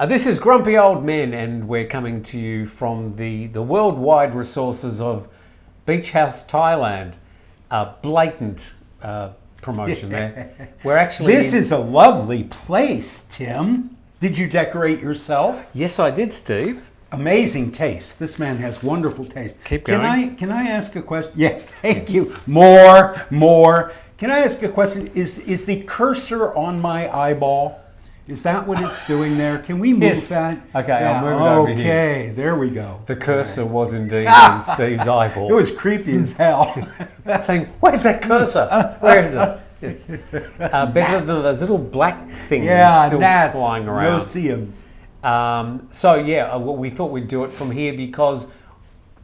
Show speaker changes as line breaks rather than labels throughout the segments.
This is Grumpy Old Men, and we're coming to you from the worldwide resources of Beach House, Thailand. Blatant promotion there. We're actually...
This is a lovely place, Tim. Did you decorate yourself?
Yes, I did, Steve.
Amazing taste. This man has wonderful taste.
Keep going.
Can I ask a question? Yes, thank you. More. Can I ask a question? Is the cursor on my eyeball? Is that what it's doing there? Can we move that?
Okay,
yeah,
I'll move it over here.
Okay, there we go.
The cursor was indeed in Steve's eyeball.
It was creepy as hell.
Saying, where's that cursor? Where is it? It's, better than those little black things still flying around.
No see 'em.
We thought we'd do it from here because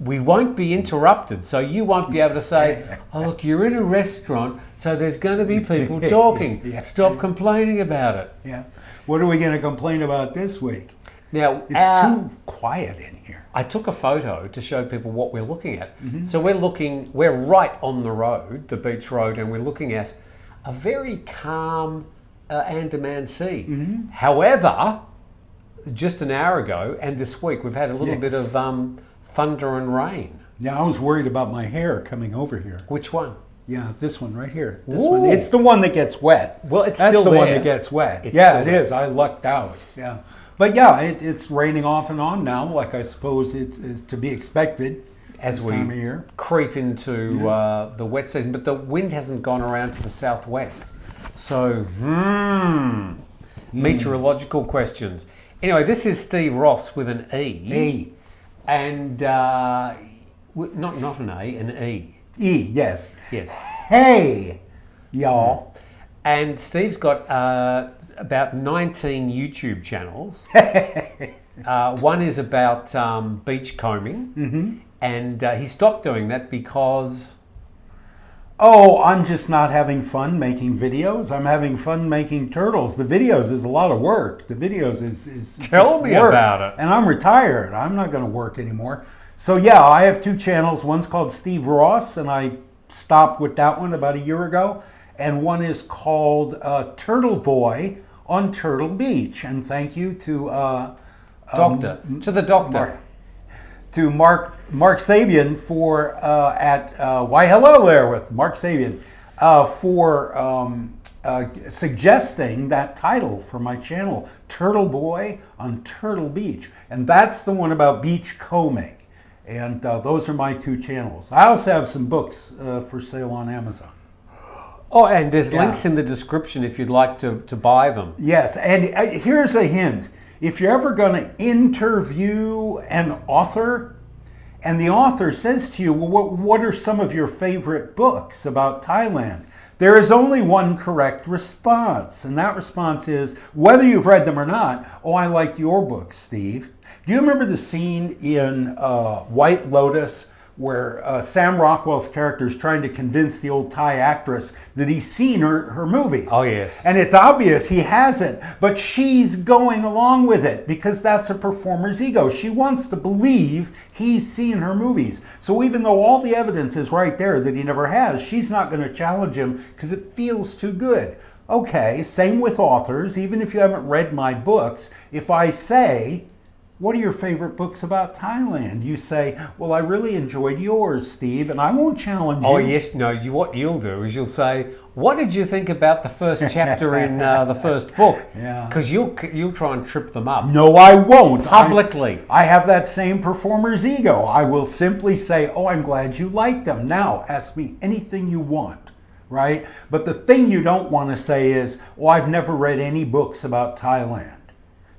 we won't be interrupted. So you won't be able to say, oh, look, you're in a restaurant, so there's going to be people talking.
Yeah.
Stop complaining about it.
Yeah. What are we going to complain about this week?
Now,
it's too quiet in here.
I took a photo to show people what we're looking at. Mm-hmm. So we're right on the road, the beach road, and we're looking at a very calm Andaman Sea. Mm-hmm. However, just an hour ago and this week, we've had a little bit of thunder and rain.
Yeah, I was worried about my hair coming over here.
Which one?
Yeah, this one right here. This one. It's the one that gets wet.
Well, that's
still
the
one that gets wet. It is. I lucked out. Yeah. But yeah, it's raining off and on now, like I suppose it is to be expected
as we
time of year.
Creep into the wet season. But the wind hasn't gone around to the southwest. So, meteorological questions. Anyway, this is Steve Ross with an E. And not an A, an E.
E, yes.
Yes.
Hey, y'all.
And Steve's got about 19 YouTube channels. One is about beach combing, and he stopped doing that because...
Oh, I'm just not having fun making videos. I'm having fun making turtles. The videos is a lot of work. The videos is
Tell me
work.
about it.
And I'm retired. I'm not going to work anymore. So yeah, I have two channels. One's called Steve Ross, and I stopped with that one about a year ago. And one is called Turtle Boy on Turtle Beach. And thank you to
the doctor.
To Mark Sabian for Why Hello There with Mark Sabian for suggesting that title for my channel, Turtle Boy on Turtle Beach. And that's the one about beach combing. And those are my two channels. I also have some books for sale on Amazon.
Oh, and there's links in the description if you'd like to buy them.
Yes, and here's a hint. If you're ever going to interview an author, and the author says to you, well, what are some of your favorite books about Thailand? There is only one correct response, and that response is, whether you've read them or not, oh, I liked your book, Steve. Do you remember the scene in White Lotus where Sam Rockwell's character is trying to convince the old Thai actress that he's seen her movies?
Oh, yes.
And it's obvious he hasn't, but she's going along with it because that's a performer's ego. She wants to believe he's seen her movies. So even though all the evidence is right there that he never has, she's not going to challenge him because it feels too good. Okay, same with authors. Even if you haven't read my books, if I say, what are your favorite books about Thailand? You say, well, I really enjoyed yours, Steve, and I won't challenge you.
Oh, yes, no, what you'll do is you'll say, what did you think about the first chapter in the first book?
Yeah.
Because you'll try and trip them up.
No, I won't.
Publicly.
I have that same performer's ego. I will simply say, oh, I'm glad you liked them. Now, ask me anything you want, right? But the thing you don't want to say is, oh, I've never read any books about Thailand.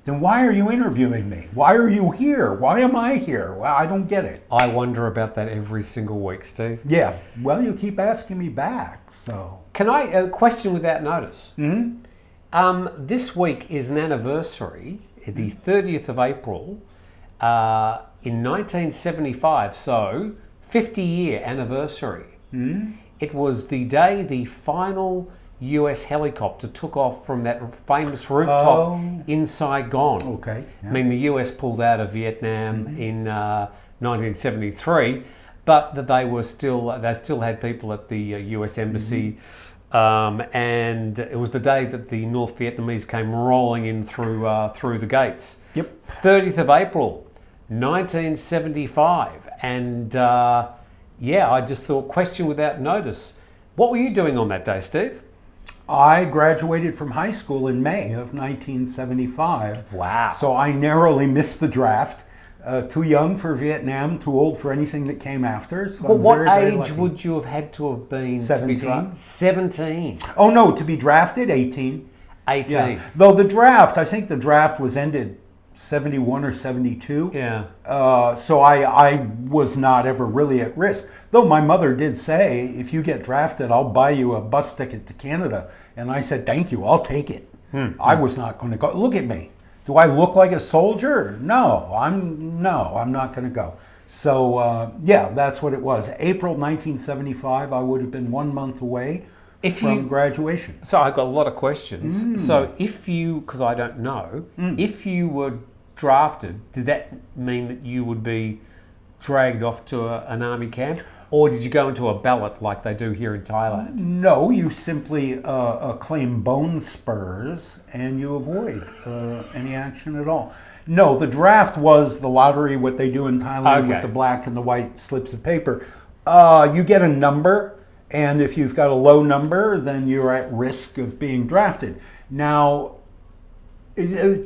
Then why are you interviewing me? Why are you here? Why am I here? Well, I don't get it.
I wonder about that every single week, Steve.
Yeah. Well, you keep asking me back, so.
Can I question without notice?
Mm-hmm.
This week is an anniversary, the 30th of April, in 1975. So, 50-year anniversary.
Mm-hmm.
It was the day the final US helicopter took off from that famous rooftop in Saigon.
Okay. Yeah.
I mean, the US pulled out of Vietnam in 1973, but that they still had people at the US embassy and it was the day that the North Vietnamese came rolling in through the gates.
Yep.
30th of April, 1975, and I just thought, question without notice. What were you doing on that day, Steve?
I graduated from high school in May of 1975.
Wow.
So I narrowly missed the draft. Too young for Vietnam, too old for anything that came after. So
Well,
I'm
what
very, very
age
lucky.
would you have had to have been?
17.
17.
Oh no, to be drafted, 18.
18.
Yeah. Though the draft, I think the draft was ended 71 or 72.
Yeah.
So I was not ever really at risk. Though my mother did say, if you get drafted, I'll buy you a bus ticket to Canada. And I said, thank you, I'll take it. I was not going to go. Look at me. Do I look like a soldier? No, I'm not going to go. So that's what it was. April 1975, I would have been 1 month away from graduation.
So I've got a lot of questions. So if you, because I don't know, if you were drafted, did that mean that you would be dragged off to an army camp? Or did you go into a ballot like they do here in Thailand?
No, you simply claim bone spurs and you avoid any action at all. No, the draft was the lottery, what they do in Thailand with the black and the white slips of paper. You get a number, and if you've got a low number, then you're at risk of being drafted. Now,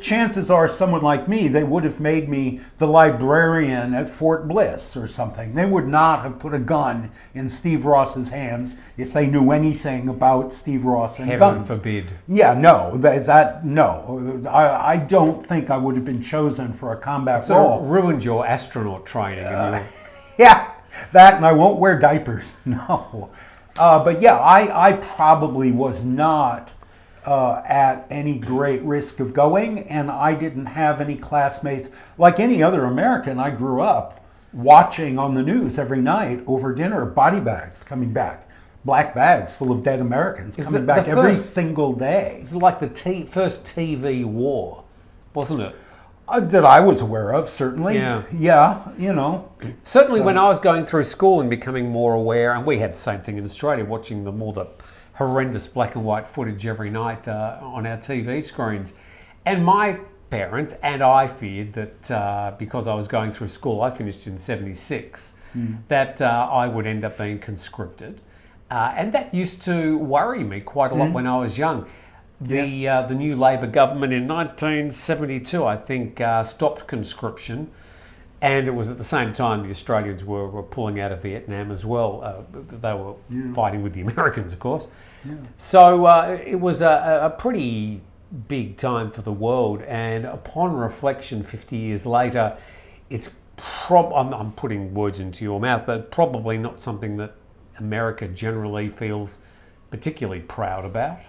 chances are someone like me, they would have made me the librarian at Fort Bliss or something. They would not have put a gun in Steve Ross's hands if they knew anything about Steve Ross and guns.
Heaven forbid.
Yeah, no, no. I don't think I would have been chosen for a combat role.
So it ruined your astronaut training.
Yeah, that, and I won't wear diapers. No. But yeah, I probably was not at any great risk of going, and I didn't have any classmates. Like any other American, I grew up watching on the news every night over dinner, body bags coming back, black bags full of dead Americans coming back every single day.
It's like the first TV war, wasn't it?
That I was aware of, certainly. Yeah, you know.
Certainly when I was going through school and becoming more aware, and we had the same thing in Australia, watching all the horrendous black and white footage every night on our TV screens. And my parents and I feared that because I was going through school, I finished in 76, that I would end up being conscripted. And that used to worry me quite a lot when I was young. The new Labor government in 1972, I think, stopped conscription. And it was at the same time the Australians were pulling out of Vietnam as well. They were fighting with the Americans, of course. Yeah. So it was a pretty big time for the world. And upon reflection, 50 years later, it's I'm putting words into your mouth, but probably not something that America generally feels particularly proud about.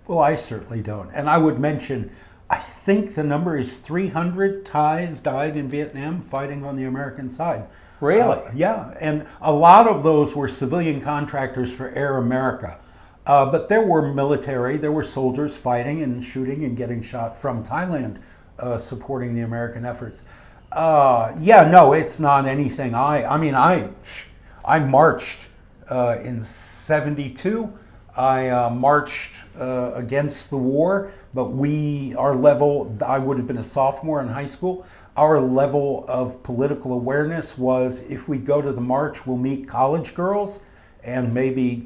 Well, I certainly don't. And I would mention, I think the number is 300 Thais died in Vietnam fighting on the American side.
Really?
Yeah, and a lot of those were civilian contractors for Air America. But there were military, there were soldiers fighting and shooting and getting shot from Thailand, supporting the American efforts. No, it's not anything. I marched in 72. I marched against the war, but our level, I would have been a sophomore in high school, our level of political awareness was, if we go to the march, we'll meet college girls and maybe,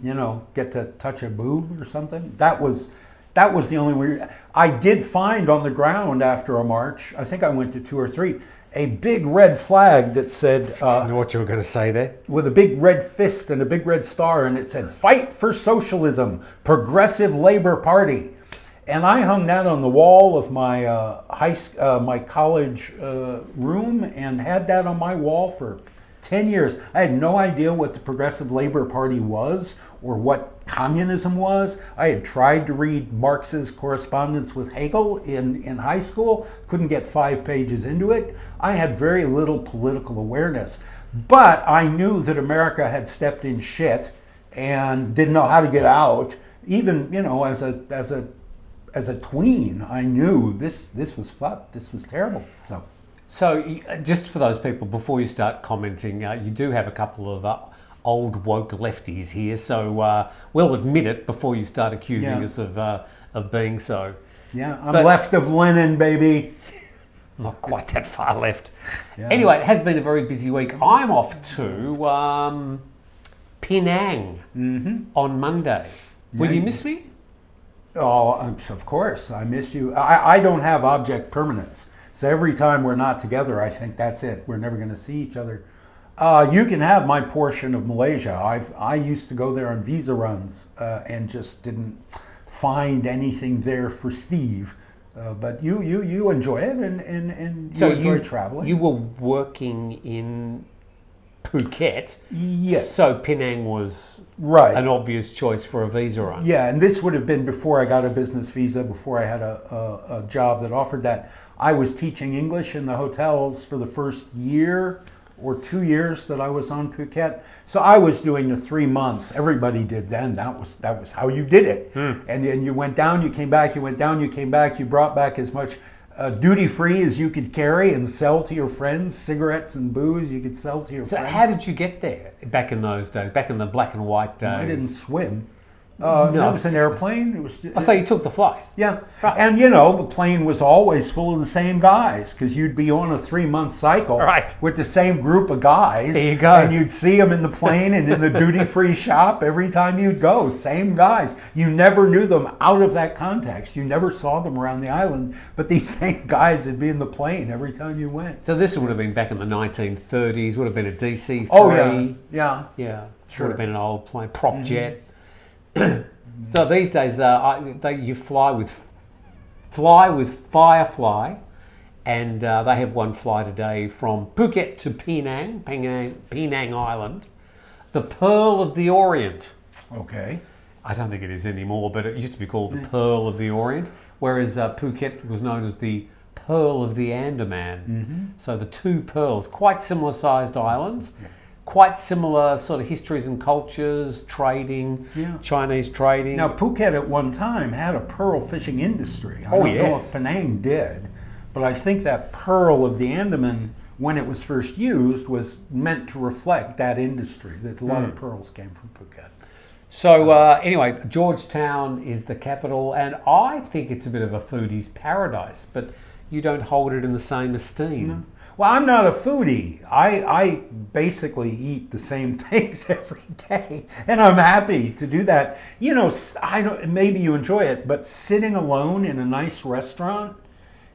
get to touch a boob or something. That was the only way. I did find on the ground after a march, I think I went to 2 or 3, a big red flag that said...
I know what you were going to say there.
With a big red fist and a big red star, and it said, "Fight for Socialism, Progressive Labor Party." And I hung that on the wall of my my college room and had that on my wall for 10 years. I had no idea what the Progressive Labor Party was or what communism was. I had tried to read Marx's correspondence with Hegel in high school, couldn't get 5 pages into it. I had very little political awareness, but I knew that America had stepped in shit and didn't know how to get out. Even, as a tween, I knew this was fucked. This was terrible. So
just for those people, before you start commenting, you do have a couple of old woke lefties here, so we'll admit it before you start accusing us of being so.
Yeah, I'm left of Lenin, baby.
Not quite that far left.
Yeah.
Anyway, it has been a very busy week. I'm off to Penang on Monday. Will you miss me?
Oh, of course, I miss you. I don't have object permanence. So every time we're not together, I think that's it. We're never going to see each other. You can have my portion of Malaysia. I used to go there on visa runs and just didn't find anything there for Steve. But you enjoy it and you enjoy traveling.
You were working in Phuket.
Yes.
So Penang was an obvious choice for a visa run.
Yeah, and this would have been before I got a business visa, before I had a job that offered that. I was teaching English in the hotels for the first year or 2 years that I was on Phuket. So I was doing the 3 months. Everybody did then. That was how you did it. And then you went down, you came back, you went down, you came back, you brought back as much duty free as you could carry and sell to your friends, cigarettes and booze you could sell to your friends.
So how did you get there back in those days, back in the black and white days?
I didn't swim. No, it was an airplane. It was.
So you took the flight.
Yeah,
right.
And the plane was always full of the same guys because you'd be on a 3-month cycle with the same group of guys.
There you go.
And you'd see them in the plane and in the duty-free shop every time you'd go. Same guys. You never knew them out of that context. You never saw them around the island, but these same guys would be in the plane every time you went.
So this would have been back in the 1930s. Would have been a DC-3.
Oh yeah.
Sure. Would have been an old plane, prop jet. So these days, you fly with Firefly, and they have one flight a day from Phuket to Penang Island, the Pearl of the Orient.
Okay.
I don't think it is anymore, but it used to be called the Pearl of the Orient, whereas Phuket was known as the Pearl of the Andaman. So the two pearls, quite similar sized islands. Quite similar sort of histories and cultures, trading, Chinese trading.
Now, Phuket at one time had a pearl fishing industry. I don't know if Penang did, but I think that Pearl of the Andaman, when it was first used, was meant to reflect that industry, that a lot of pearls came from Phuket.
So anyway, Georgetown is the capital, and I think it's a bit of a foodie's paradise, but you don't hold it in the same esteem.
No. Well, I'm not a foodie. I basically eat the same things every day, and I'm happy to do that. Maybe you enjoy it, but sitting alone in a nice restaurant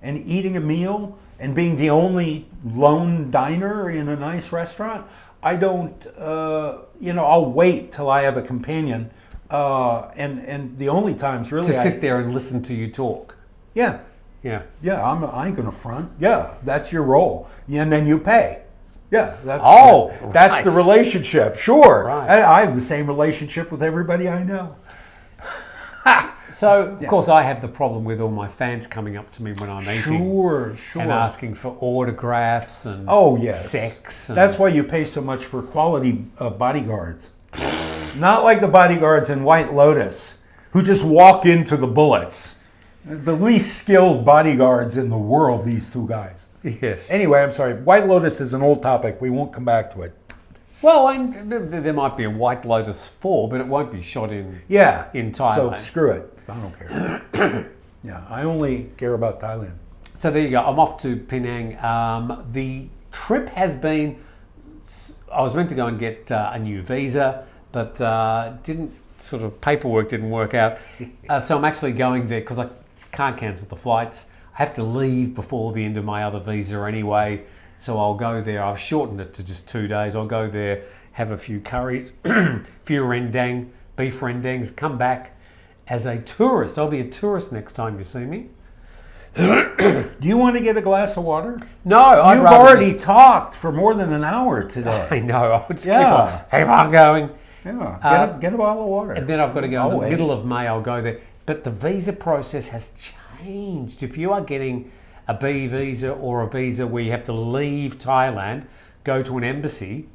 and eating a meal and being the only lone diner in a nice restaurant, I don't. I'll wait till I have a companion, and the only times really
to sit there and listen to you talk.
Yeah. Yeah, I ain't gonna front. Yeah, that's your role, and then you pay. Yeah, that's the relationship. Sure, I have the same relationship with everybody I know.
So of course I have the problem with all my fans coming up to me when I'm eating,
sure,
and asking for autographs and sex. And
that's why you pay so much for quality bodyguards. Not like the bodyguards in White Lotus, who just walk into the bullets. The least skilled bodyguards in the world, these two guys.
Yes.
Anyway, I'm sorry. White Lotus is an old topic. We won't come back to it.
Well, there might be a White Lotus 4, but it won't be shot in Thailand.
So screw it. I don't care. I only care about Thailand.
So there you go. I'm off to Penang. The trip has been... I was meant to go and get a new visa, but paperwork didn't work out. So I'm actually going there because I can't cancel the flights. I have to leave before the end of my other visa anyway, so I'll go there. I've shortened it to just 2 days. I'll go there, have a few curries, few rendang, beef rendangs, come back as a tourist. I'll be a tourist next time you see me.
Do you want to get a glass of water?
No,
You've already talked for more than an hour today.
I know. I'll just keep on going.
Yeah, get a bottle of water.
And then I've got to go in the middle of May. I'll go there. But the visa process has changed. If you are getting a B visa or a visa where you have to leave Thailand, go to an embassy,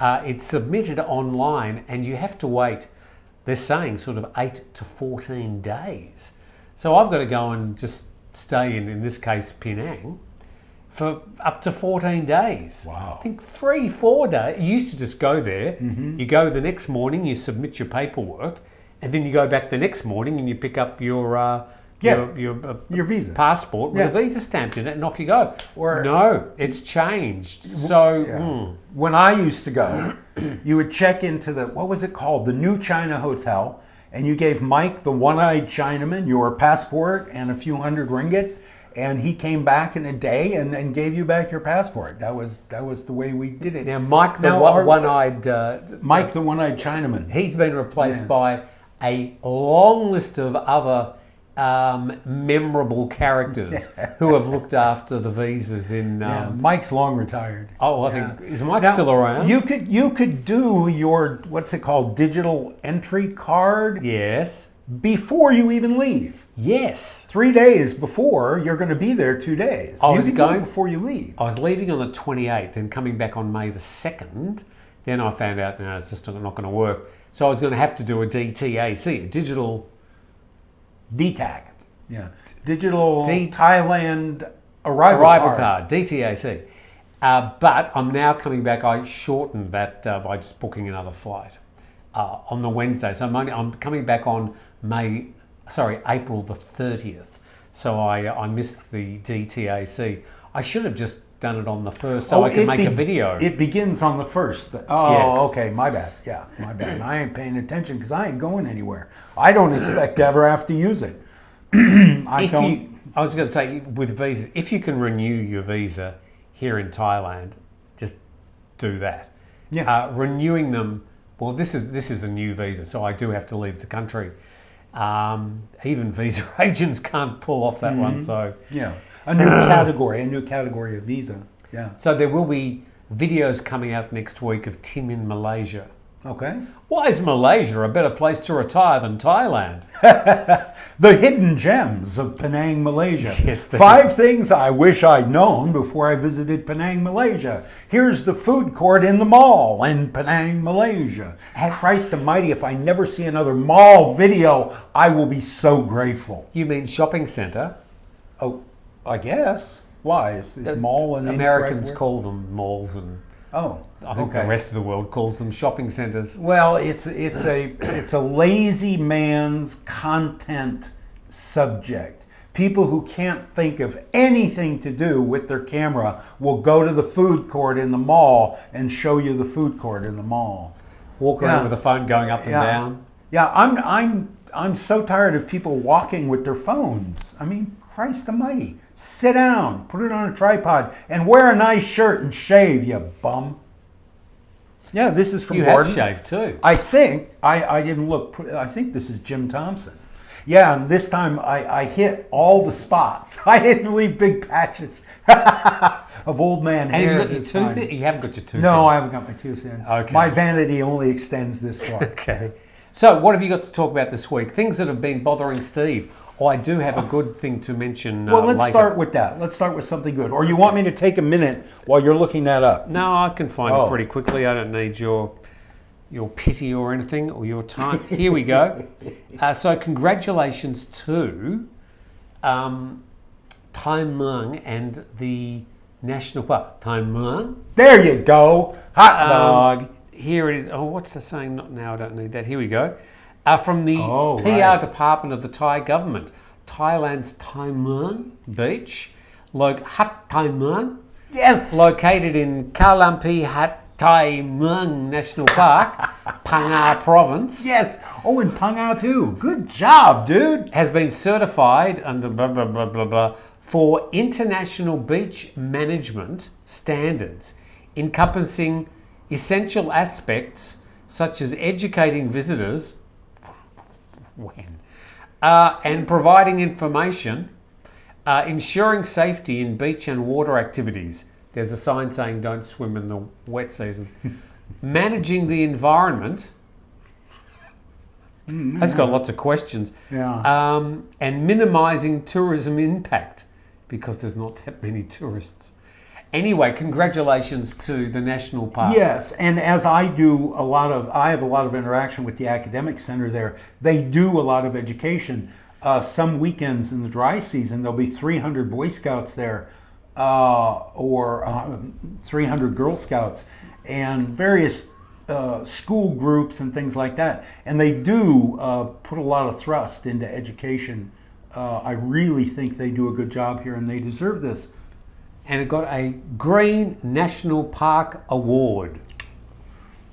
it's submitted online and you have to wait, they're saying sort of 8 to 14 days. So I've got to go and just stay in this case, Penang, for up to 14 days.
Wow.
I think 3-4 days. You used to just go there. You go the next morning, you submit your paperwork, and then you go back the next morning and you pick up your
visa
passport with a visa stamped in it, and off you go. No, it's changed. So
when I used to go, you would check into what was it called? The New China Hotel, and you gave Mike, the one-eyed Chinaman, your passport and a few hundred ringgit, and he came back in a day and gave you back your passport. That was the way we did it.
Now, Mike, the one-eyed
Chinaman,
he's been replaced by a long list of other memorable characters who have looked after the visas in.
Mike's long retired.
Oh, I think is Mike still around?
You could do your what's it called, digital entry card.
Yes.
Before you even leave.
Yes.
3 days before, you're going to be there 2 days. You can go before you leave.
I was leaving on the 28th and coming back on May the 2nd. Then I found out, no, it's just not going to work. So I was going to have to do a DTAC, a digital...
DTAC. Yeah. Digital Thailand arrival card.
DTAC. But I'm now coming back. I shortened that by just booking another flight on the Wednesday. So I'm coming back on April the 30th. So I missed the DTAC. I should have just done it on the 1st so I could make a video.
It begins on the 1st. Oh, yes. Okay, my bad. Yeah, my bad. I ain't paying attention because I ain't going anywhere. I don't expect to ever have to use it. I was going to say, with visas, if you can renew your visa here in Thailand, just do that. Yeah.
Renewing them, well, this is a new visa, so I do have to leave the country. Even visa agents can't pull off that one. So
yeah, a new category of visa. Yeah.
So there will be videos coming out next week of Tim in Malaysia.
Okay.
Why is Malaysia a better place to retire than Thailand?
The hidden gems of Penang, Malaysia.
Yes,
5 things I wish I'd known before I visited Penang, Malaysia. Here's the food court in the mall in Penang, Malaysia. Christ almighty, if I never see another mall video, I will be so grateful.
You mean shopping centre?
Oh, I guess. Why? Is mall an
Americans call them malls, and I think
okay.
The rest of the world calls them shopping centres.
Well, it's a lazy man's content subject. People who can't think of anything to do with their camera will go to the food court in the mall and show you the food court in the mall.
Walk around with a phone going up and down.
Yeah, I'm so tired of people walking with their phones. I mean, Christ almighty. Sit down, put it on a tripod, and wear a nice shirt and shave, you bum. Yeah, this is from Gordon.
You have shaved too.
I think, I didn't look, I think this is Jim Thompson. Yeah, and this time I hit all the spots. I didn't leave big patches of old man hair.
And you got your tooth in? You haven't got your tooth in?
No, I haven't got my tooth in.
Okay.
My vanity only extends this far.
Okay. So what have you got to talk about this week? Things that have been bothering Steve. Oh, I do have a good thing to mention
Well, let's
later.
start with that. Let's start with something good. Or you want me to take a minute while you're looking that up?
No, I can find it pretty quickly. I don't need your pity or anything, or your time. Here we go. So congratulations to Tai Muang and the National Park. Tai Muang.
There you go. Hot dog.
Here it is. Oh, what's the saying? Not now, I don't need that. Here we go. From the PR department of the Thai government. Thailand's Tai Muang Beach, Hat Tai Muang.
Yes.
Located in Kalampi Hat Tai Muang National Park, Phang Province.
Yes. Oh, in Phang too. Good job, dude.
Has been certified under blah, blah, blah, blah, blah, for international beach management standards, encompassing essential aspects such as educating visitors and providing information, ensuring safety in beach and water activities. There's a sign saying don't swim in the wet season. Managing the environment. That's got lots of questions.
Yeah.
And minimising tourism impact, because there's not that many tourists. Anyway, congratulations to the National Park.
Yes, and as I have a lot of interaction with the academic center there. They do a lot of education. Some weekends in the dry season, there'll be 300 Boy Scouts there or 300 Girl Scouts, and various school groups and things like that. And they do put a lot of thrust into education. I really think they do a good job here, and they deserve this.
And it got a Green National Park Award.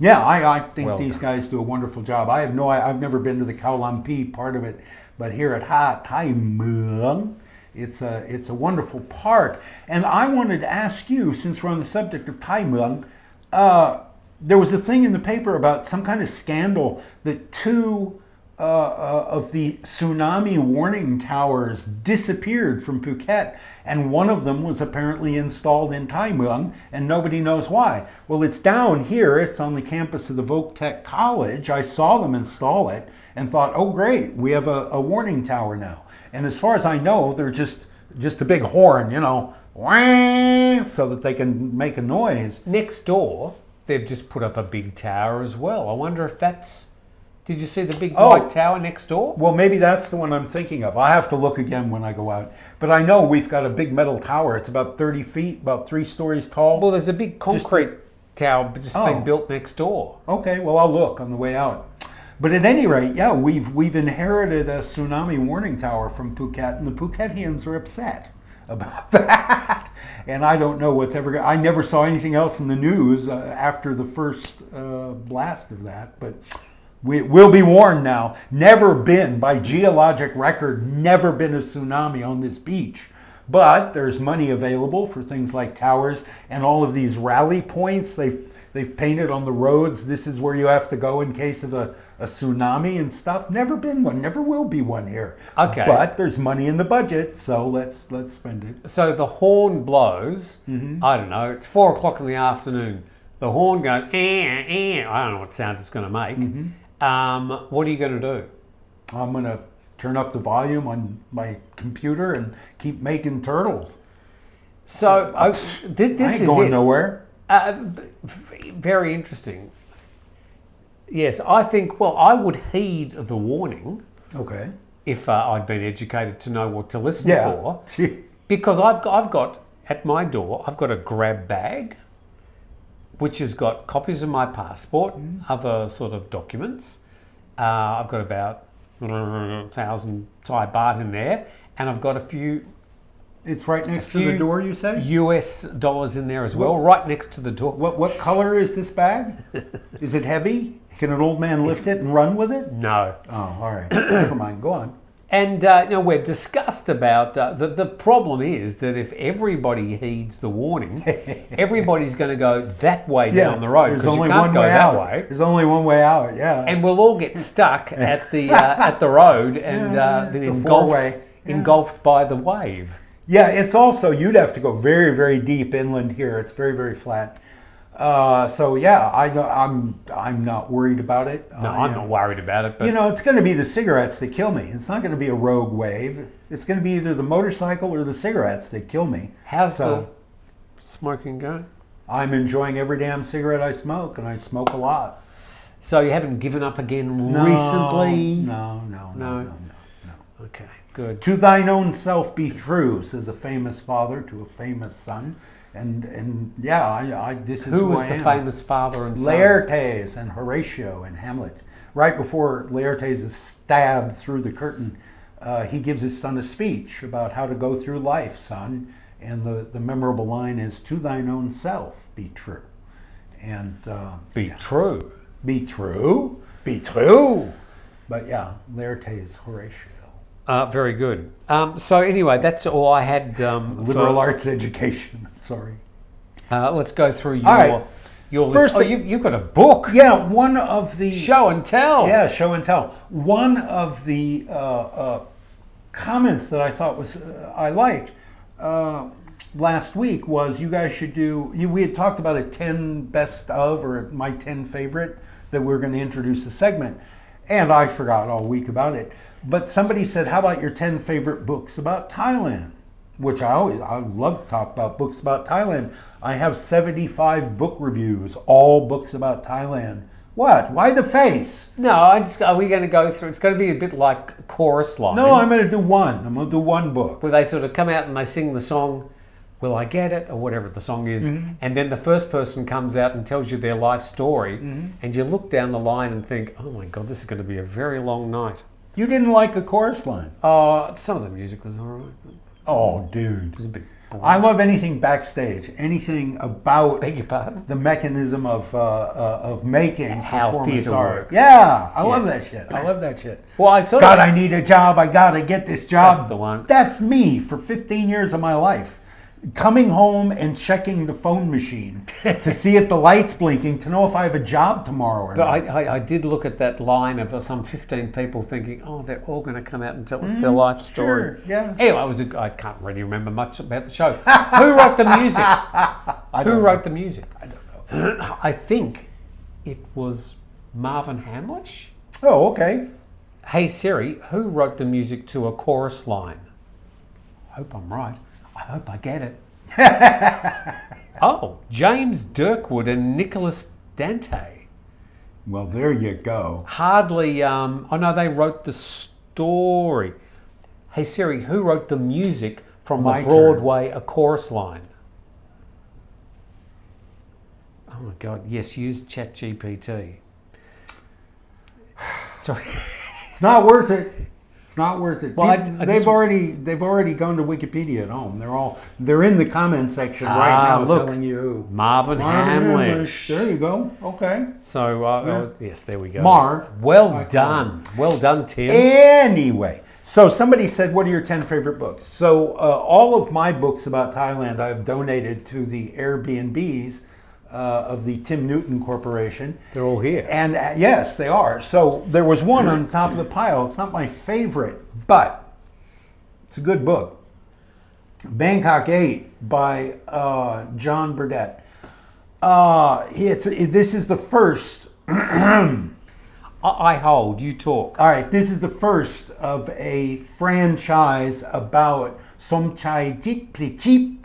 Yeah, I think
Well
these
done.
guys do a wonderful job. I've never been to the Kowlampi part of it, but here at Thailand, it's a wonderful park. And I wanted to ask you, since we're on the subject of Thailand, there was a thing in the paper about some kind of scandal that two of the tsunami warning towers disappeared from Phuket, and one of them was apparently installed in Thailand, and nobody knows why. Well, it's down here. It's on the campus of the Voc Tech College. I saw them install it and thought, oh great, we have a warning tower now. And as far as I know, they're just a big horn, you know, wah, so that they can make a noise.
Next door, they've just put up a big tower as well. I wonder if that's... Did you see the big white tower next door?
Well, maybe that's the one I'm thinking of. I have to look again when I go out. But I know we've got a big metal tower. It's about 30 feet, about 3 stories tall.
Well, there's a big concrete tower just being built next door.
Okay, well, I'll look on the way out. But at any rate, yeah, we've inherited a tsunami warning tower from Phuket, and the Phuketians are upset about that. And I don't know what's ever... I never saw anything else in the news after the first blast of that, but... We'll be warned now. Never been, by geologic record, never been a tsunami on this beach. But there's money available for things like towers and all of these rally points. They've painted on the roads, this is where you have to go in case of a tsunami and stuff. Never been one, never will be one here.
Okay.
But there's money in the budget, so let's spend it.
So the horn blows, I don't know, it's 4 o'clock in the afternoon. The horn goes, I don't know what sound it's going to make. What are you going to do?
I'm going to turn up the volume on my computer and keep making turtles.
So this
I ain't
is
going
it.
nowhere.
Very interesting. Yes, I think, well, I would heed the warning
Okay.
if I'd been educated to know what to listen
Yeah.
for. Because I've got, at my door, I've got a grab bag, which has got copies of my passport, other sort of documents. I've got about 1,000 Thai baht in there, and I've got a few
It's right next to the door, you say?
US dollars in there as well, right next to the door.
What color is this bag? Is it heavy? Can an old man lift it and run with it?
No.
Oh, all right. Never mind. Go on.
And we've discussed about the problem is that if everybody heeds the warning, everybody's going to go that way down the road
There's
because you
only
can't
one
go
way
that
out.
way.
There's only one way out. Yeah.
And we'll all get stuck at the road and then engulfed by the wave.
Yeah, it's also, you'd have to go very, very deep inland here. It's very, very flat. So yeah, I'm not worried about it.
No, I'm not worried about it. But
You know, it's going to be the cigarettes that kill me. It's not going to be a rogue wave. It's going to be either the motorcycle or the cigarettes that kill me.
how's
So
the smoking going?
I'm enjoying every damn cigarette I smoke, and I smoke a lot.
So you haven't given up again
No,
recently?
No.
Okay, good.
To thine own self be true, says a famous father to a famous son. And yeah, this is
Who
who
was
I
the
am.
famous father and son?
Laertes and Horatio in Hamlet. Right before Laertes is stabbed through the curtain, he gives his son a speech about how to go through life, son. And the memorable line is, to thine own self be true. And
Be true.
be true.
Be true.
But yeah, Laertes, Horatio.
Very good. So anyway, that's all I had.
Liberal arts education. Sorry.
Let's go through
All right.
your
First
list.
thing-
You've got a book.
Yeah, one of the...
Show and tell.
Yeah, show and tell. One of the comments that I thought was I liked last week was you guys should do. We had talked about a 10 best of or my 10 favorite that we're going to introduce a segment, and I forgot all week about it. But somebody said, "How about your 10 favorite books about Thailand?" Which I love to talk about books about Thailand. I have 75 book reviews, all books about Thailand. What? Why the face?
No, are we going to go through? It's going to be a bit like Chorus Line.
No, I'm going to do one. I'm going to do one book.
Where they sort of come out and they sing the song, Will I Get It, or whatever the song is, and then the first person comes out and tells you their life story, and you look down the line and think, oh my God, this is going to be a very long night.
You didn't like a chorus line?
Some of the music was all right.
Oh, dude.
It was a bit boring.
I love anything backstage, anything about
Beg your pardon?
the mechanism of making
How
performance
theatre
art.
works.
Yeah, I love that shit. I love that shit.
Well, I sort
God,
of...
I need a job. I gotta get this job.
That's the one.
That's me for 15 years of my life. Coming home and checking the phone machine to see if the light's blinking to know if I have a job tomorrow or
But
not.
I did look at that line of some 15 people thinking, oh, they're all going to come out and tell us their life story.
Sure, yeah.
Anyway, I can't really remember much about the show. Who wrote the music? Who wrote the music?
I don't know.
I think it was Marvin Hamlish.
Oh, okay.
Hey Siri, who wrote the music to a chorus line? I hope I'm right. I hope I get it. Oh, James Dirkwood and Nicholas Dante.
Well, there you go.
Hardly, oh no, they wrote the story. Hey Siri, who wrote the music from
My
the Broadway A Chorus Line? Oh my God, yes, use ChatGPT. Sorry.
It's not worth it. It's not worth it.
Well,
They've already gone to Wikipedia at home. They're in the comment section right now
look,
telling you.
Marvin Hamlish.
There you go. Okay.
So, yes, there we go.
Marv.
Well done. Well done, Tim.
Anyway, so somebody said, what are your 10 favorite books? So all of my books about Thailand I've donated to the Airbnbs of the Tim Newton Corporation.
They're all here.
And yes, they are. So there was one on the top of the pile. It's not my favorite, but it's a good book. Bangkok 8 by John Burdett. This is the first.
I hold, you talk.
All right, this is the first of a franchise about Somchai Jitprichip,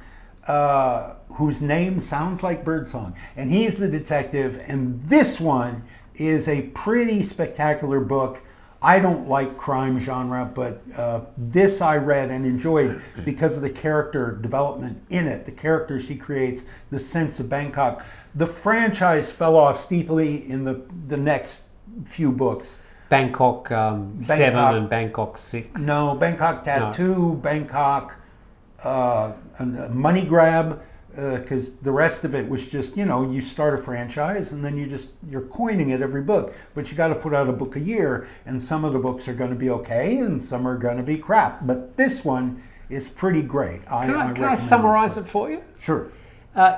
whose name sounds like birdsong. And he's the detective, and this one is a pretty spectacular book. I don't like crime genre, but this I read and enjoyed because of the character development in it, the characters he creates, the sense of Bangkok. The franchise fell off steeply in the next few books.
Bangkok 7 and Bangkok 6.
No, Bangkok Tattoo, Bangkok Money Grab, because the rest of it was just, you start a franchise and then you're coining it every book, but you got to put out a book a year, and some of the books are going to be okay and some are going to be crap, but this one is pretty great.
Can I summarize it for you?
Sure.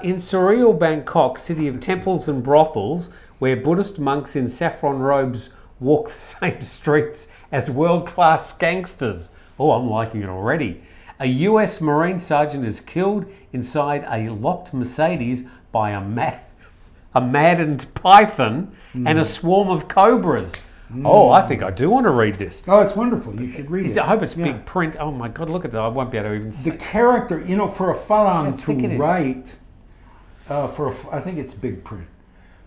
In surreal Bangkok, city of temples and brothels, where Buddhist monks in saffron robes walk the same streets as world-class gangsters. Oh, I'm liking it already. A US Marine sergeant is killed inside a locked Mercedes by a maddened python and a swarm of cobras. Oh, I think I do want to read this.
Oh, it's wonderful. You should read it.
I hope it's big print. Oh my God, look at that. I won't be able to even see.
The character, for a Farang to write, I think it's big print.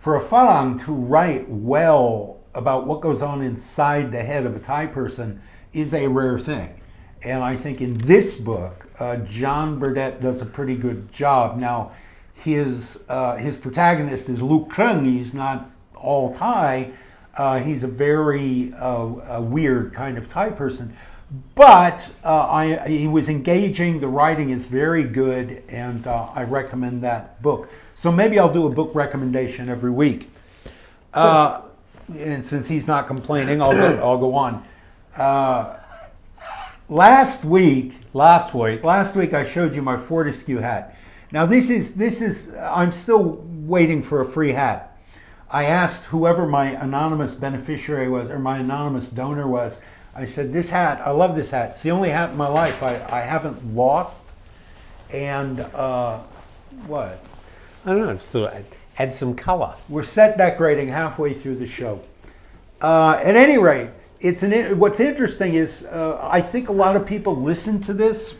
For a Farang to write well about what goes on inside the head of a Thai person is a rare thing. And I think in this book, John Burdett does a pretty good job. Now, his protagonist is Luke Krung. He's not all Thai. He's a very weird kind of Thai person. But he was engaging. The writing is very good, and I recommend that book. So maybe I'll do a book recommendation every week. And since he's not complaining, I'll go on. Last week I showed you my Fortescue hat. Now this is I'm still waiting for a free hat. I asked whoever my anonymous beneficiary was, or my anonymous donor was, I said, this hat, I love this hat. It's the only hat in my life I haven't lost. And what?
I don't know, just thought I'd add some color.
We're set decorating halfway through the show. At any rate, what's interesting is I think a lot of people listen to this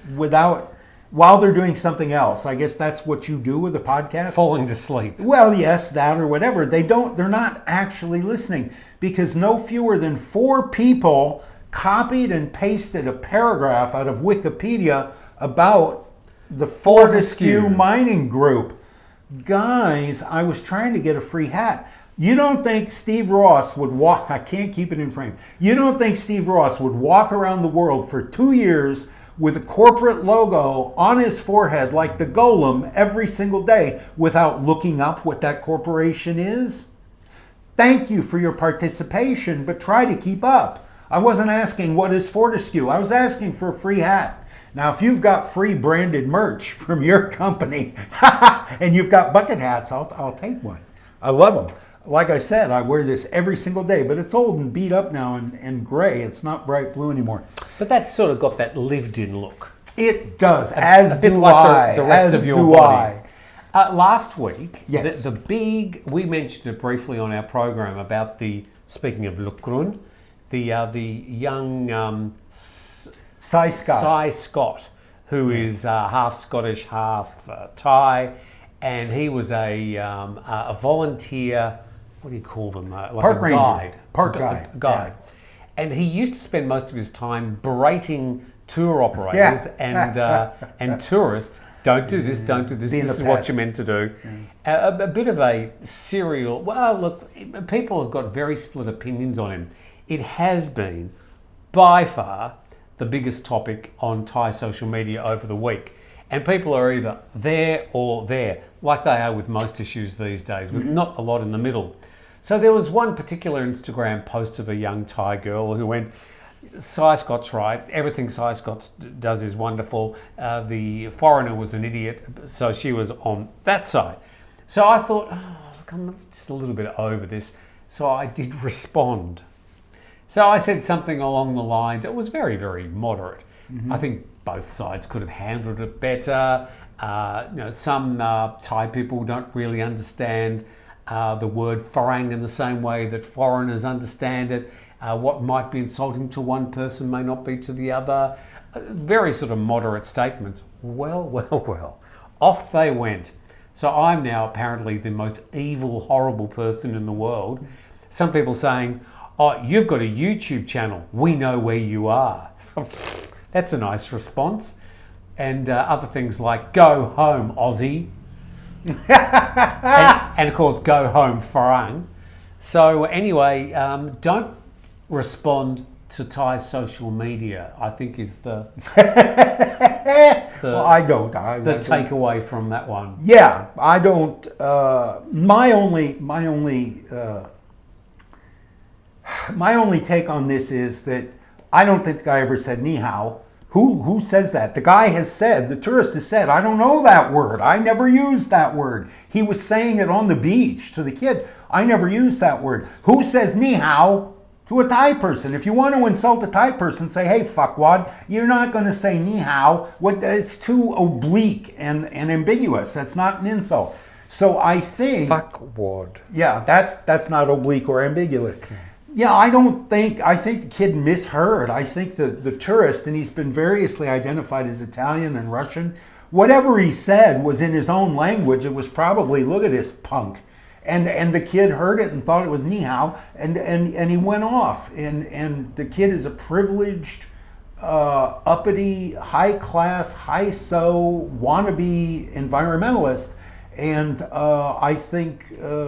while they're doing something else. I guess that's what you do with a podcast.
Falling to sleep.
Well, yes, that or whatever. They're not actually listening, because no fewer than 4 people copied and pasted a paragraph out of Wikipedia about The Fortescue Mining Group. Guys, I was trying to get a free hat. You don't think Steve Ross would walk, I can't keep it in frame. You don't think Steve Ross would walk around the world for 2 years with a corporate logo on his forehead like the golem every single day without looking up what that corporation is? Thank you for your participation, but try to keep up. I wasn't asking what is Fortescue. I was asking for a free hat. Now, if you've got free branded merch from your company and you've got bucket hats, I'll take one. I love them. Like I said, I wear this every single day, but it's old and beat up now and gray. It's not bright blue anymore.
But that's sort of got that lived-in look.
It does, as
bit
do
like
I.
The rest
as
of your
do
body.
I.
Last week,
Yes.
the big, we mentioned it briefly on our program about speaking of Lukrun, the young
Cy Scott.
Cy Scott, who is half Scottish, half Thai, and he was a volunteer. What do you call them? Like
Park
a
ranger.
guide.
Park guide.
Guide. Yeah. And he used to spend most of his time berating tour operators and tourists. Don't do this, don't do this, this is what you're meant to do. Yeah. A bit of a serial, well, look, people have got very split opinions on him. It has been, by far, the biggest topic on Thai social media over the week. And people are either there or there, like they are with most issues these days, with not a lot in the middle. So there was one particular Instagram post of a young Thai girl who went, Cy Scott's right, everything Cy Scott does is wonderful. The foreigner was an idiot, so she was on that side. So I thought, look, I'm just a little bit over this. So I did respond. So I said something along the lines, it was very, very moderate. I think both sides could have handled it better. Some Thai people don't really understand the word PHANG in the same way that foreigners understand it. What might be insulting to one person may not be to the other. Very sort of moderate statements. Well, off they went. So I'm now apparently the most evil, horrible person in the world. Some people saying, oh, you've got a YouTube channel. We know where you are. That's a nice response. And other things like, go home, Aussie. and of course, go home, Farang. So anyway, don't respond to Thai social media, I think is the
well, I don't.
The takeaway from that one.
Yeah, I don't. My only take on this is that I don't think the guy ever said ni hao. Who says that? The guy has said, the tourist has said, I don't know that word. I never used that word. He was saying it on the beach to the kid. I never used that word. Who says ni hao to a Thai person? If you want to insult a Thai person, say, hey, fuckwad, you're not going to say ni hao. It's too oblique and ambiguous. That's not an insult. So I think...
Fuckwad.
Yeah, that's not oblique or ambiguous. Okay. Yeah, I think the kid misheard. I think the tourist, and he's been variously identified as Italian and Russian, whatever he said was in his own language. It was probably, look at this punk. And the kid heard it and thought it was ni hao, and he went off. And the kid is a privileged, uppity, high-class, high-so, wannabe environmentalist. And I think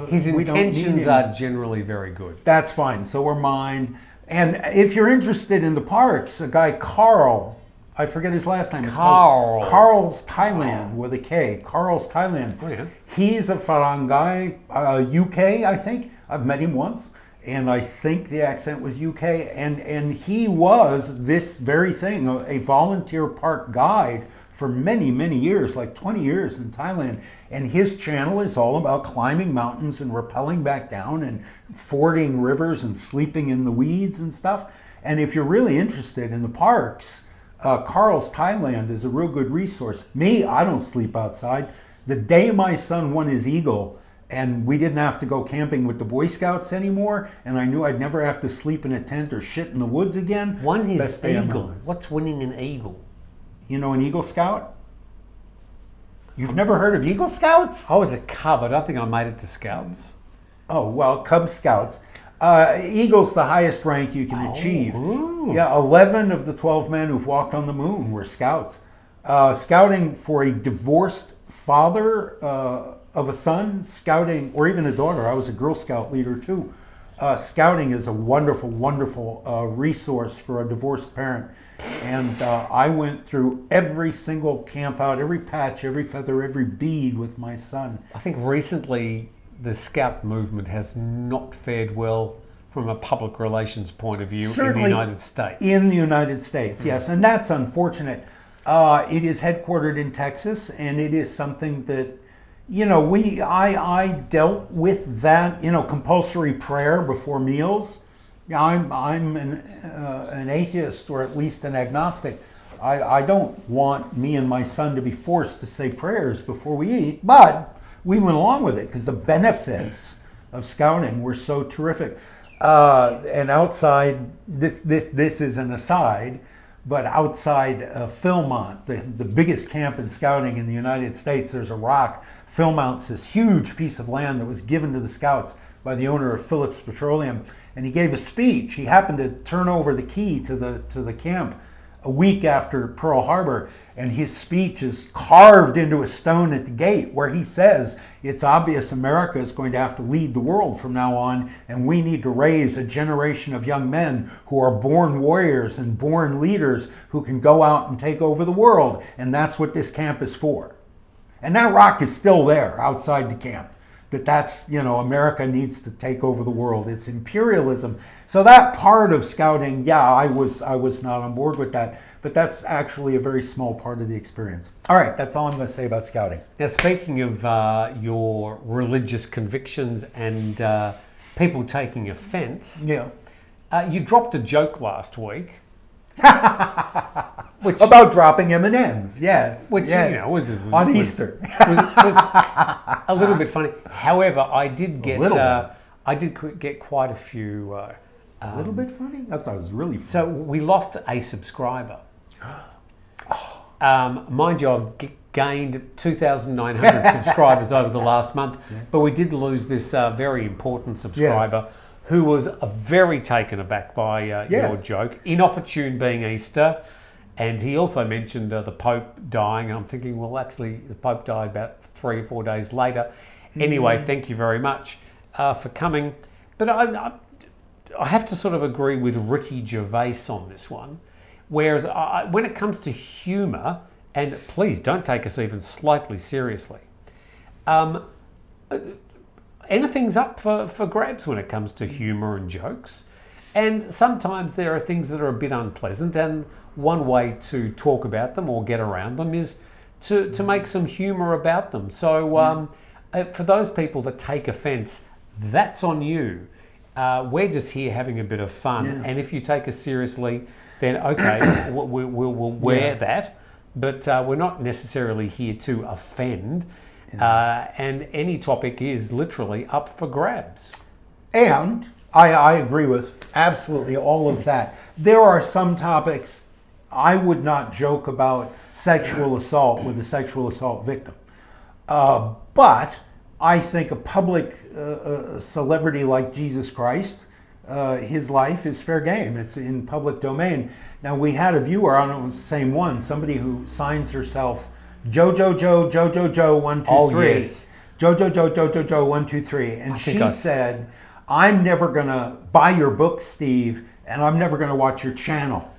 his intentions are generally very good.
That's fine. So are mine. And if you're interested in the parks, a guy Carl, I forget his last name. Carl's Thailand with a K. Carl's Thailand.
Oh, yeah.
He's a Farang guy, UK, I think. I've met him once, and I think the accent was UK. And he was this very thing, a volunteer park guide for many, many years, like 20 years in Thailand. And his channel is all about climbing mountains and rappelling back down and fording rivers and sleeping in the weeds and stuff. And if you're really interested in the parks, Carl's Thailand is a real good resource. Me, I don't sleep outside. The day my son won his eagle and we didn't have to go camping with the Boy Scouts anymore, and I knew I'd never have to sleep in a tent or shit in the woods again.
Won his eagle? What's winning an eagle?
You know an Eagle Scout? You've never heard of Eagle Scouts?
I was a cub. I don't think I made it to Scouts.
Oh, well, Cub Scouts. Eagle's the highest rank you can achieve.
Ooh.
Yeah, 11 of the 12 men who've walked on the moon were Scouts. Scouting for a divorced father of a son, scouting, or even a daughter. I was a Girl Scout leader too. Scouting is a wonderful, wonderful resource for a divorced parent. And I went through every single camp out, every patch, every feather, every bead with my son.
I think recently the Scout movement has not fared well from a public relations point of view. Certainly in the United States.
In the United States, yes. And that's unfortunate. It is headquartered in Texas, and it is something that, you know, I dealt with that, you know, compulsory prayer before meals. I'm an atheist, or at least an agnostic. I don't want me and my son to be forced to say prayers before we eat, but we went along with it because the benefits of scouting were so terrific. And outside, this is an aside, but outside Philmont, the biggest camp in scouting in the United States, there's a rock. Philmont's this huge piece of land that was given to the Scouts by the owner of Phillips Petroleum, and he gave a speech. He happened to turn over the key to the camp a week after Pearl Harbor, and his speech is carved into a stone at the gate where he says it's obvious America is going to have to lead the world from now on, and we need to raise a generation of young men who are born warriors and born leaders who can go out and take over the world, and that's what this camp is for. And that rock is still there outside the camp. That's, you know, America needs to take over the world. It's imperialism. So that part of scouting, yeah, I was not on board with that, but that's actually a very small part of the experience. All right, that's all I'm going to say about scouting.
Now, speaking of your religious convictions and people taking offense,
yeah,
you dropped a joke last week.
Which, about dropping M&Ms, yes.
Which,
yes.
You know, was
Easter.
was a little bit funny. However, I did get quite a few.
A little bit funny? I thought it was really funny.
So we lost a subscriber. Mind you, I've gained 2,900 subscribers over the last month, but we did lose this very important subscriber. Yes. Who was very taken aback by your joke, inopportune being Easter. And he also mentioned the Pope dying. I'm thinking, well, actually, the Pope died about 3 or 4 days later. Anyway, thank you very much for coming. But I have to sort of agree with Ricky Gervais on this one. Whereas when it comes to humour, and please don't take us even slightly seriously, anything's up for grabs when it comes to humour and jokes. And sometimes there are things that are a bit unpleasant, and one way to talk about them or get around them is to make some humour about them. So for those people that take offence, that's on you. We're just here having a bit of fun. Yeah. And if you take us seriously, then okay, we'll wear that. But we're not necessarily here to offend. Yeah. And any topic is literally up for grabs.
And I agree with absolutely all of that. There are some topics I would not joke about sexual assault with a sexual assault victim. But I think a public celebrity like Jesus Christ, his life is fair game. It's in public domain. Now, we had a viewer, I don't know if it's the same one, somebody who signs herself Jojo 123.
Oh, yes.
Jojo 123. And she said, I'm never going to buy your book, Steve, and I'm never going to watch your channel.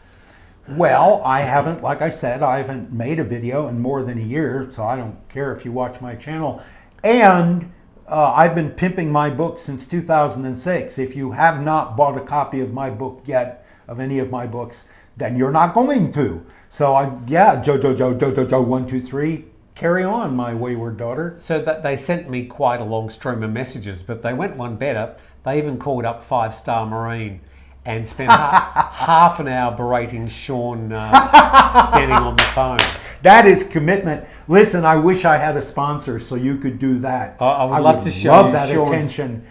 Well, I haven't, like I said, I haven't made a video in more than a year, so I don't care if you watch my channel. And I've been pimping my book since 2006. If you have not bought a copy of my book yet, of any of my books, then you're not going to. So, Jojo 123, carry on, my wayward daughter.
So that they sent me quite a long stream of messages, but they went one better. They even called up 5 Star Marine and spent half an hour berating Sean standing on the phone.
That is commitment. Listen, I wish I had a sponsor so you could do that.
I would love to show you
that
Sean's
attention.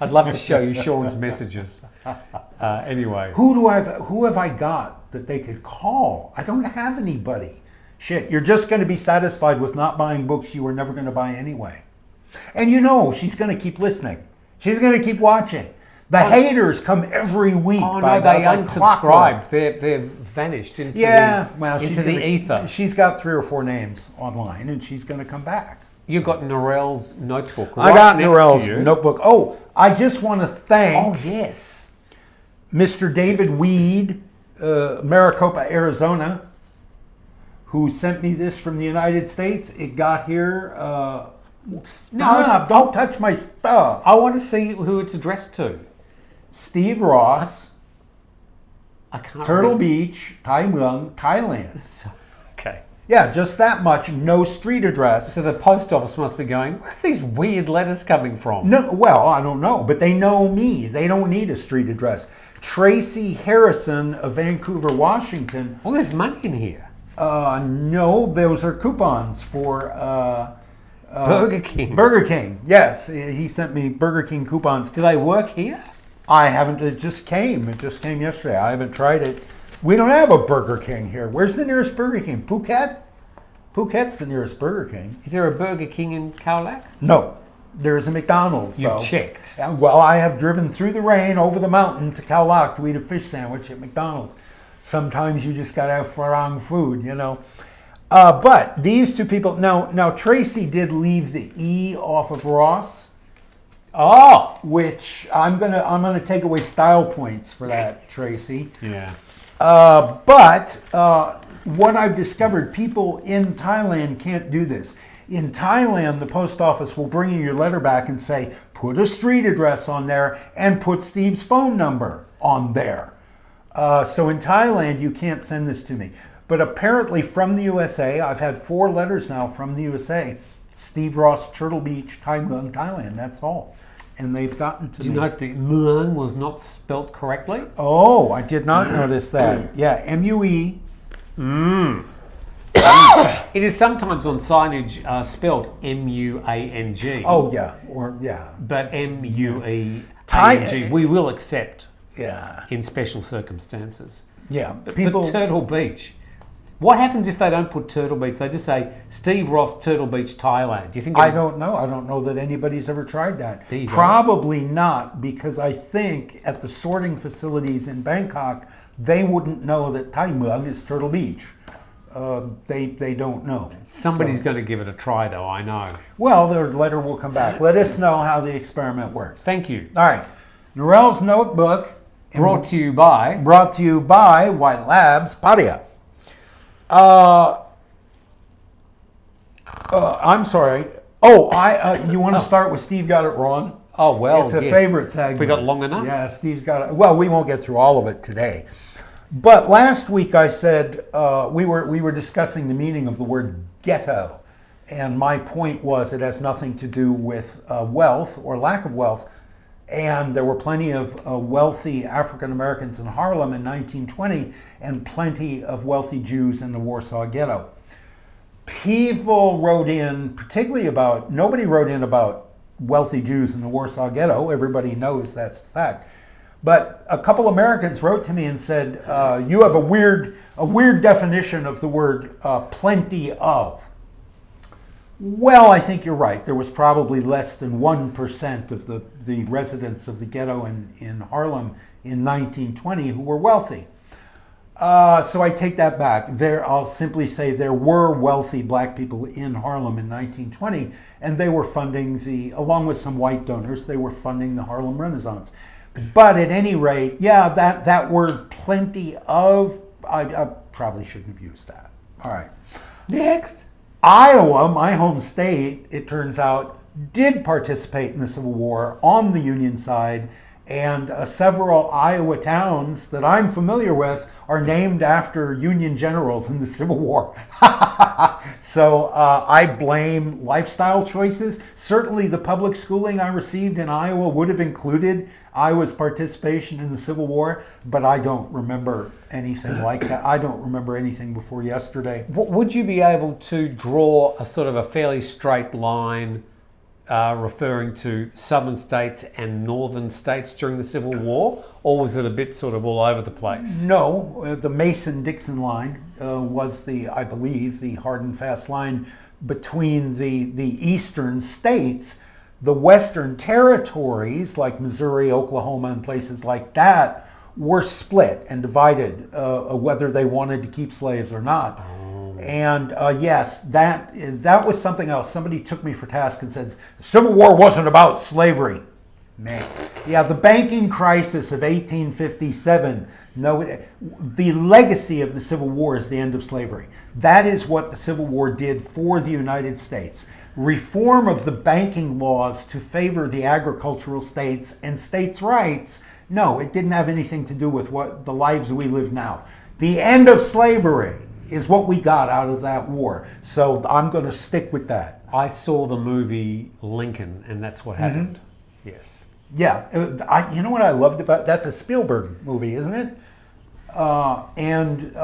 I'd love to show you Sean's messages. Anyway.
Who have I got that they could call? I don't have anybody. Shit, you're just going to be satisfied with not buying books you were never going to buy anyway. And you know, she's going to keep listening. She's going to keep watching. The haters come every week.
Oh no, they unsubscribed. They've vanished into the ether.
She's got 3 or 4 names online, and she's going to come back.
You've got Narelle's notebook. Right
I got
next
Narelle's
to you.
notebook. Oh, I just want to thank.
Oh yes,
Mr. David Weed, Maricopa, Arizona, who sent me this from the United States. It got here. Stop! Don't touch my stuff.
I want to see who it's addressed to.
Steve Ross,
I can't
Turtle
remember.
Beach, Thailand.
Okay.
Yeah, just that much. No street address.
So the post office must be going, where are these weird letters coming from?
No, well, I don't know, but they know me. They don't need a street address. Tracy Harrison of Vancouver, Washington.
Well, there's money in here.
No, those are coupons for
Burger King.
Burger King, yes. He sent me Burger King coupons.
Do they work here?
I haven't, it just came. It just came yesterday. I haven't tried it. We don't have a Burger King here. Where's the nearest Burger King? Phuket? Phuket's the nearest Burger King.
Is there a Burger King in Khao Lak?
No. There's a McDonald's, though.
You've checked.
Well, I have driven through the rain over the mountain to Khao Lak to eat a fish sandwich at McDonald's. Sometimes you just got to have PHANG food, you know. But these two people, now Tracy did leave the E off of Ross.
Oh!
Which I'm gonna take away style points for that, Tracy.
Yeah.
But what I've discovered, people in Thailand can't do this. In Thailand, the post office will bring you your letter back and say, put a street address on there and put Steve's phone number on there. So in Thailand, you can't send this to me. But apparently from the USA, I've had 4 letters now from the USA. Steve Ross, Turtle Beach, Thailand, that's all. And they've gotten to me.
Did you notice the Muang was not spelt correctly?
Oh, I did not notice that. Yeah, M-U-E.
It is sometimes on signage spelled M-U-A-N-G.
Oh, yeah. Or, yeah.
But M-U-E-A-N-G we will accept in special circumstances.
Yeah.
But Turtle Beach. What happens if they don't put Turtle Beach? They just say Steve Ross, Turtle Beach, Thailand. Do you think?
I don't know. I don't know that anybody's ever tried that. Probably not, because I think at the sorting facilities in Bangkok, they wouldn't know that Thai Muang is Turtle Beach. They don't know.
Somebody's going to give it a try, though. I know.
Well, their letter will come back. Let us know how the experiment works.
Thank you.
All right. Narelle's notebook.
Brought to you by
White Labs, Pattaya. I'm sorry. Oh, you want to start with Steve Got It Wrong?
Oh, well,
it's a favorite segment.
We got long enough?
Yeah, Steve's got it. Well, we won't get through all of it today. But last week I said we were discussing the meaning of the word ghetto. And my point was it has nothing to do with wealth or lack of wealth. And there were plenty of wealthy African Americans in Harlem in 1920 and plenty of wealthy Jews in the Warsaw Ghetto. People wrote in, nobody wrote in about wealthy Jews in the Warsaw Ghetto. Everybody knows that's the fact. But a couple Americans wrote to me and said, you have a weird definition of the word plenty of. Well, I think you're right. There was probably less than 1% of the residents of the ghetto in Harlem in 1920 who were wealthy. So I take that back. I'll simply say there were wealthy black people in Harlem in 1920, and they were funding along with some white donors, they were funding the Harlem Renaissance. But at any rate, yeah, that word plenty of, I probably shouldn't have used that. All right.
Next.
Iowa, my home state, it turns out, did participate in the Civil War on the Union side, and several Iowa towns that I'm familiar with are named after Union generals in the Civil War. So I blame lifestyle choices. Certainly the public schooling I received in Iowa would have included Iowa's participation in the Civil War, but I don't remember anything like that. I don't remember anything before yesterday.
Would you be able to draw a sort of a fairly straight line referring to southern states and northern states during the Civil War, or was it a bit sort of all over the place?
No, the Mason-Dixon line was I believe, the hard and fast line between the eastern states. The Western territories, like Missouri, Oklahoma, and places like that, were split and divided whether they wanted to keep slaves or not.
Oh.
And yes, that was something else. Somebody took me for task and said, the Civil War wasn't about slavery. Man. Yeah, the banking crisis of 1857, no, the legacy of the Civil War is the end of slavery. That is what the Civil War did for the United States. Reform of the banking laws to favor the agricultural states and states' rights, no, it didn't have anything to do with what the lives we live now. The end of slavery is what we got out of that war. So I'm going to stick with that.
I saw the movie Lincoln, and that's what happened. Yes.
Yeah, you know what I loved about that's a Spielberg movie, isn't it? And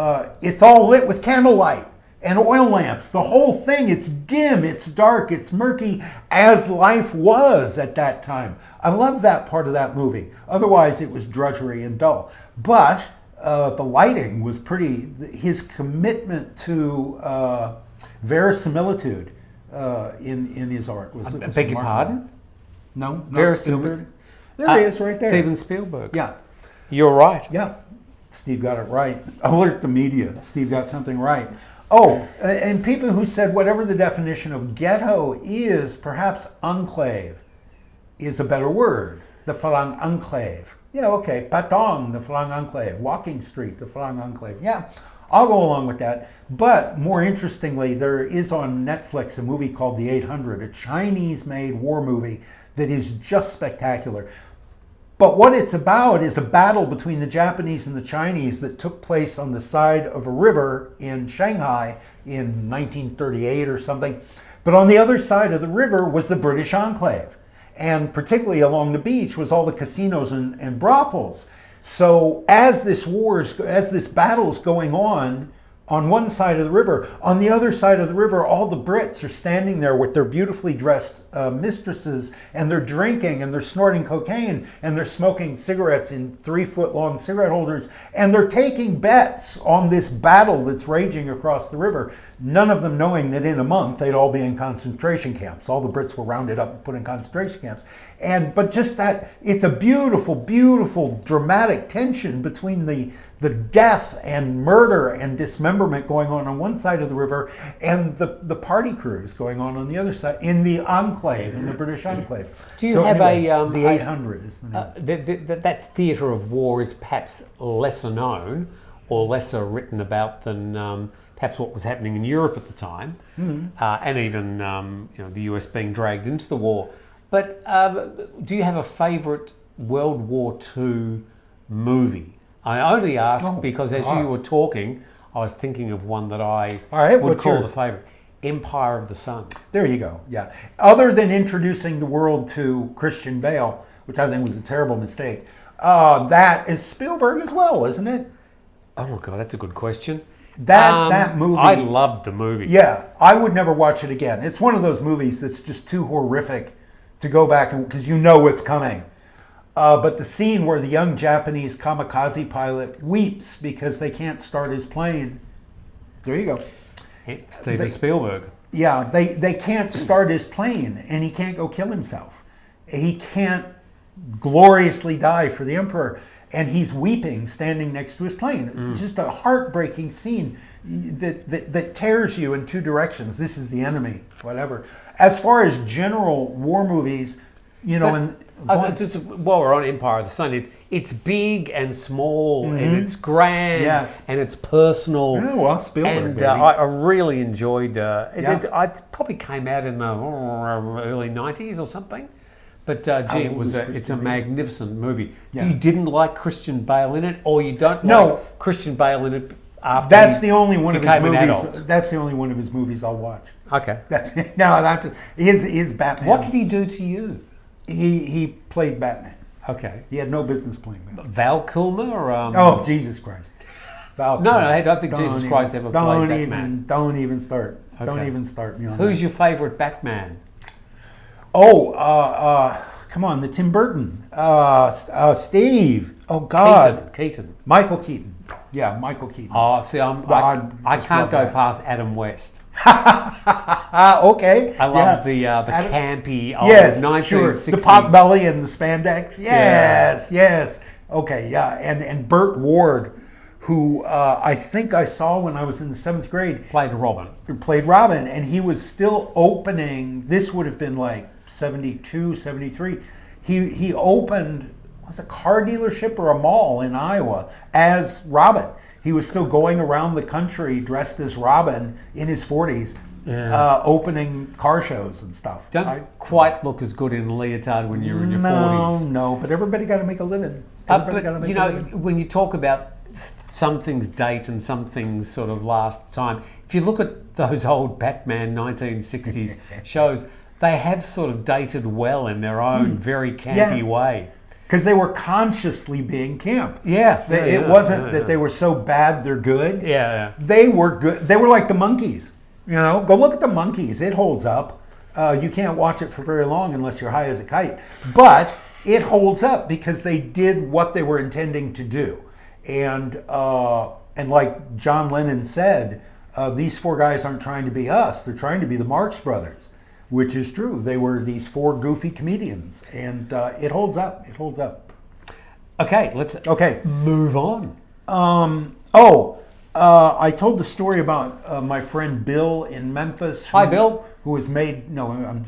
it's all lit with candlelight and oil lamps. The whole thing, it's dim, it's dark, it's murky, as life was at that time. I love that part of that movie. Otherwise, it was drudgery and dull. But the lighting was pretty. His commitment to verisimilitude in his art was.
I beg your pardon?
No,
Very
Spielberg. There he is, right there.
Steven Spielberg.
Yeah.
You're right.
Yeah. Steve got it right. Alert the media. Steve got something right. Oh, and people who said whatever the definition of ghetto is, perhaps enclave is a better word. The Phalang enclave. Yeah, okay. Patong, the Phalang enclave. Walking Street, the Phalang enclave. Yeah, I'll go along with that. But more interestingly, there is on Netflix a movie called The 800, a Chinese-made war movie that is just spectacular. But what it's about is a battle between the Japanese and the Chinese that took place on the side of a river in Shanghai in 1938 or something. But on the other side of the river was the British enclave. And particularly along the beach was all the casinos and brothels. So as this battle is going on one side of the river, on the other side of the river, all the Brits are standing there with their beautifully dressed mistresses, and they're drinking and they're snorting cocaine and they're smoking cigarettes in 3-foot-long cigarette holders, and they're taking bets on this battle that's raging across the river, none of them knowing that in a month they'd all be in concentration camps. All the Brits were rounded up and put in concentration camps. But just that, it's a beautiful, beautiful, dramatic tension between the death and murder and dismemberment going on one side of the river and the party cruise going on the other side in the enclave, in the British enclave.
Do you have
the 800 is the name.
That theatre of war is perhaps lesser known or lesser written about than perhaps what was happening in Europe at the time, and even the US being dragged into the war. But do you have a favourite World War II movie? I only ask because as you were talking, I was thinking of one that I would call the favourite. Empire of the Sun.
There you go, yeah. Other than introducing the world to Christian Bale, which I think was a terrible mistake, that is Spielberg as well, isn't it?
Oh my God, that's a good question.
That movie.
I loved the movie.
Yeah, I would never watch it again. It's one of those movies that's just too horrific to go back and because you know what's coming. But the scene where the young Japanese kamikaze pilot weeps because they can't start his plane. There you go.
Steven Spielberg.
Yeah, they can't start his plane and he can't go kill himself. He can't gloriously die for the emperor. And he's weeping standing next to his plane. It's just a heartbreaking scene that tears you in two directions. This is the enemy, whatever. As far as general war movies,
while we're on Empire of the Sun, it's big and small and it's grand and it's personal.
Yeah, well, Spielberg,
and
baby.
I really enjoyed it probably came out in the early 90s or something. But it's a magnificent movie.
Yeah.
You didn't like Christian Bale in it, or you don't like Christian Bale in it after
that's the only one of his movies.
Adult.
That's the only one of his movies I'll watch.
Okay.
That's his Batman.
What did he do to you?
He played Batman.
Okay.
He had no business playing Batman.
Val Kilmer or
Oh, Jesus Christ. Val Kilmer.
No, I don't think Jesus Christ ever played Batman.
Don't even start.
Okay.
Don't even start me on
Who's
that.
your favourite Batman?
Come on, the Tim Burton. Steve. Oh, God.
Keaton.
Michael Keaton. Yeah, Michael Keaton.
Oh, see, I can't go past Adam West.
Okay.
I love the campy old
Yes,
1960s.
sure. The pot belly and the spandex. Yes, yes. Okay, yeah. And Burt Ward, who I think I saw when I was in the 7th grade,
Played Robin.
played Robin, and he was still opening. This would have been like 72, 73. He opened, was it a car dealership or a mall in Iowa as Robin. He was still going around the country dressed as Robin in his 40s, opening car shows and stuff.
Don't quite look as good in leotard when you're in your 40s.
No, but everybody got to make a living.
But you know, when you talk about some things date and some things sort of last time, if you look at those old Batman 1960s shows, they have sort of dated well in their own very campy way.
Because they were consciously being camp. It wasn't that they were so bad they're good. They were good. They were like the Monkees. You know, go look at the Monkees. It holds up. You can't watch it for very long unless you're high as a kite. But it holds up because they did what they were intending to do. And like John Lennon said, these 4 guys aren't trying to be us. They're trying to be the Marx Brothers, which is true. They were these 4 goofy comedians, and it holds up. It holds up.
Okay, let's move on.
I told the story about my friend Bill in Memphis.
Hi, Bill.
Who was made,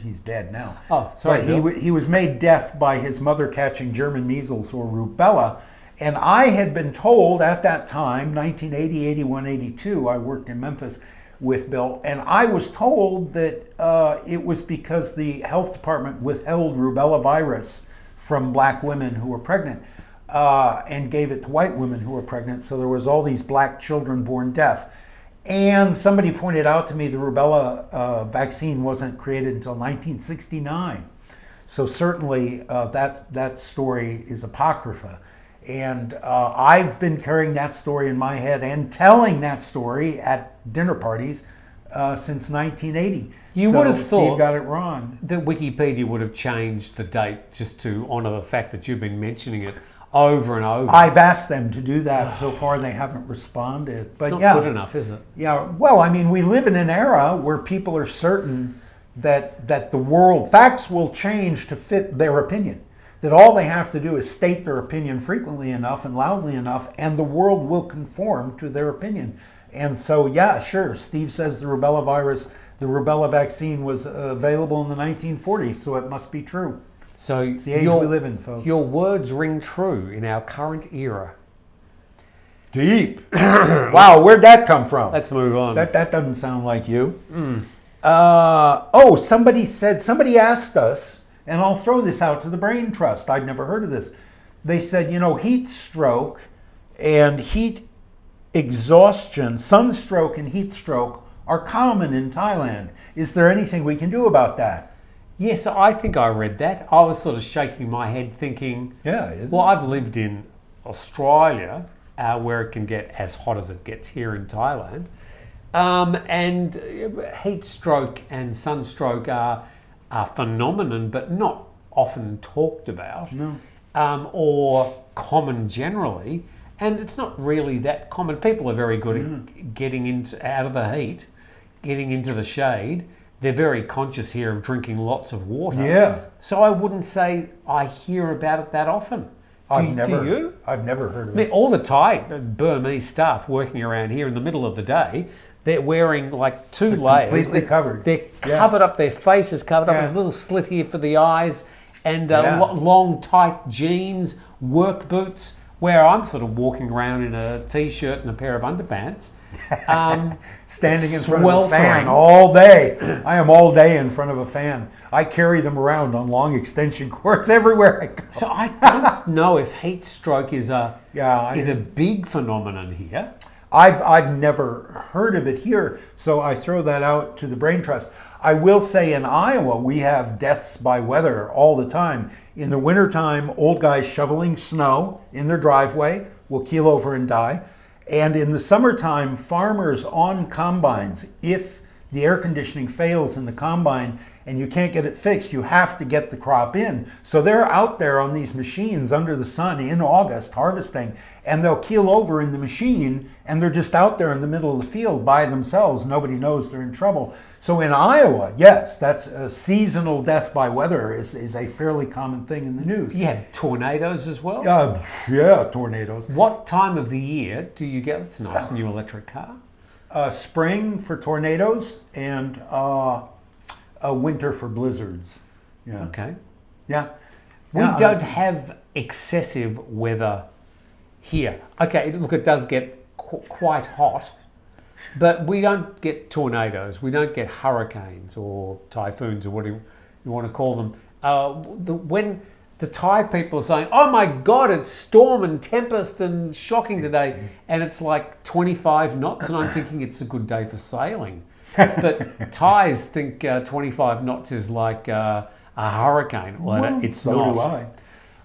he's dead now.
Oh, sorry,
But
Bill.
he was made deaf by his mother catching German measles or rubella. And I had been told at that time, 1980, 81, 82, I worked in Memphis with Bill, and I was told that it was because the health department withheld rubella virus from black women who were pregnant and gave it to white women who were pregnant. So there was all these black children born deaf. And somebody pointed out to me the rubella vaccine wasn't created until 1969. So certainly that story is apocrypha. And I've been carrying that story in my head and telling that story at dinner parties since 1980.
You would have thought
Steve got it wrong.
that Wikipedia would have changed the date just to honour the fact that you've been mentioning it over and over.
I've asked them to do that. So far they haven't responded. But
Not good enough, is it?
Yeah, well, I mean, we live in an era where people are certain that the world, facts will change to fit their opinion. That all they have to do is state their opinion frequently enough and loudly enough, and the world will conform to their opinion. And so, yeah, sure, Steve says the rubella vaccine was available in the 1940s, so it must be true.
So
It's the age we live in, folks.
Your words ring true in our current era.
Deep. Wow, where'd that come from?
Let's move on.
That doesn't sound like you. Somebody asked us, and I'll throw this out to the Brain Trust. I'd never heard of this. They said, heat stroke and heat exhaustion, sunstroke and heat stroke are common in Thailand. Is there anything we can do about that?
Yes, I think I read that. I was sort of shaking my head thinking, well, I've lived in Australia where it can get as hot as it gets here in Thailand. And heat stroke and sunstroke are a phenomenon, but not often talked about, or common generally. And it's not really that common. People are very good at getting out of the heat, getting into the shade. They're very conscious here of drinking lots of water.
Yeah.
So I wouldn't say I hear about it that often. Do you?
I've never heard of
I mean,
it.
all the Thai Burmese staff working around here in the middle of the day, they're wearing like 2 layers.
Completely covered.
They're covered up, their face is covered up with a little slit here for the eyes, and long tight jeans, work boots, where I'm sort of walking around in a t-shirt and a pair of underpants.
Standing in front of a fan all day. I am all day in front of a fan. I carry them around on long extension cords everywhere I go.
So I don't know if heat stroke is a big phenomenon here.
I've never heard of it here, so I throw that out to the Brain Trust. I will say in Iowa, we have deaths by weather all the time. In the wintertime, old guys shoveling snow in their driveway will keel over and die. And in the summertime, farmers on combines, if the air conditioning fails in the combine and you can't get it fixed, you have to get the crop in. So they're out there on these machines under the sun in August harvesting, and they'll keel over in the machine, and they're just out there in the middle of the field by themselves. Nobody knows they're in trouble. So in Iowa, yes, that's a seasonal death by weather is a fairly common thing in the news.
You have tornadoes as well?
Yeah, tornadoes.
What time of the year do you get? That's a nice new electric car.
Spring for tornadoes and winter for blizzards. Yeah.
Okay.
Yeah.
We don't have excessive weather here. Okay, look, it does get quite hot, but we don't get tornadoes. We don't get hurricanes or typhoons or whatever you want to call them. When the Thai people are saying, "Oh my God, it's storm and tempest and shocking today," and it's like 25 knots, and I'm thinking it's a good day for sailing. But Thais think 25 knots is like a hurricane. Well, it's
so
not.
do I.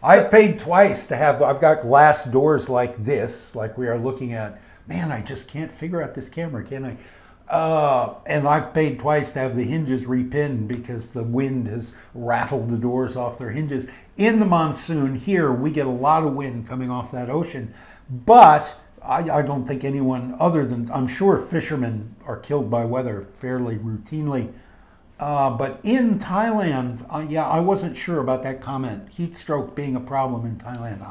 I've paid twice to have, I've got glass doors like this, like we are looking at. Man, I just can't figure out this camera, can I? And I've paid twice to have the hinges repinned because the wind has rattled the doors off their hinges. In the monsoon here, we get a lot of wind coming off that ocean, but I don't think anyone other than, I'm sure fishermen are killed by weather fairly routinely. But in Thailand, yeah, I wasn't sure about that comment. Heat stroke being a problem in Thailand.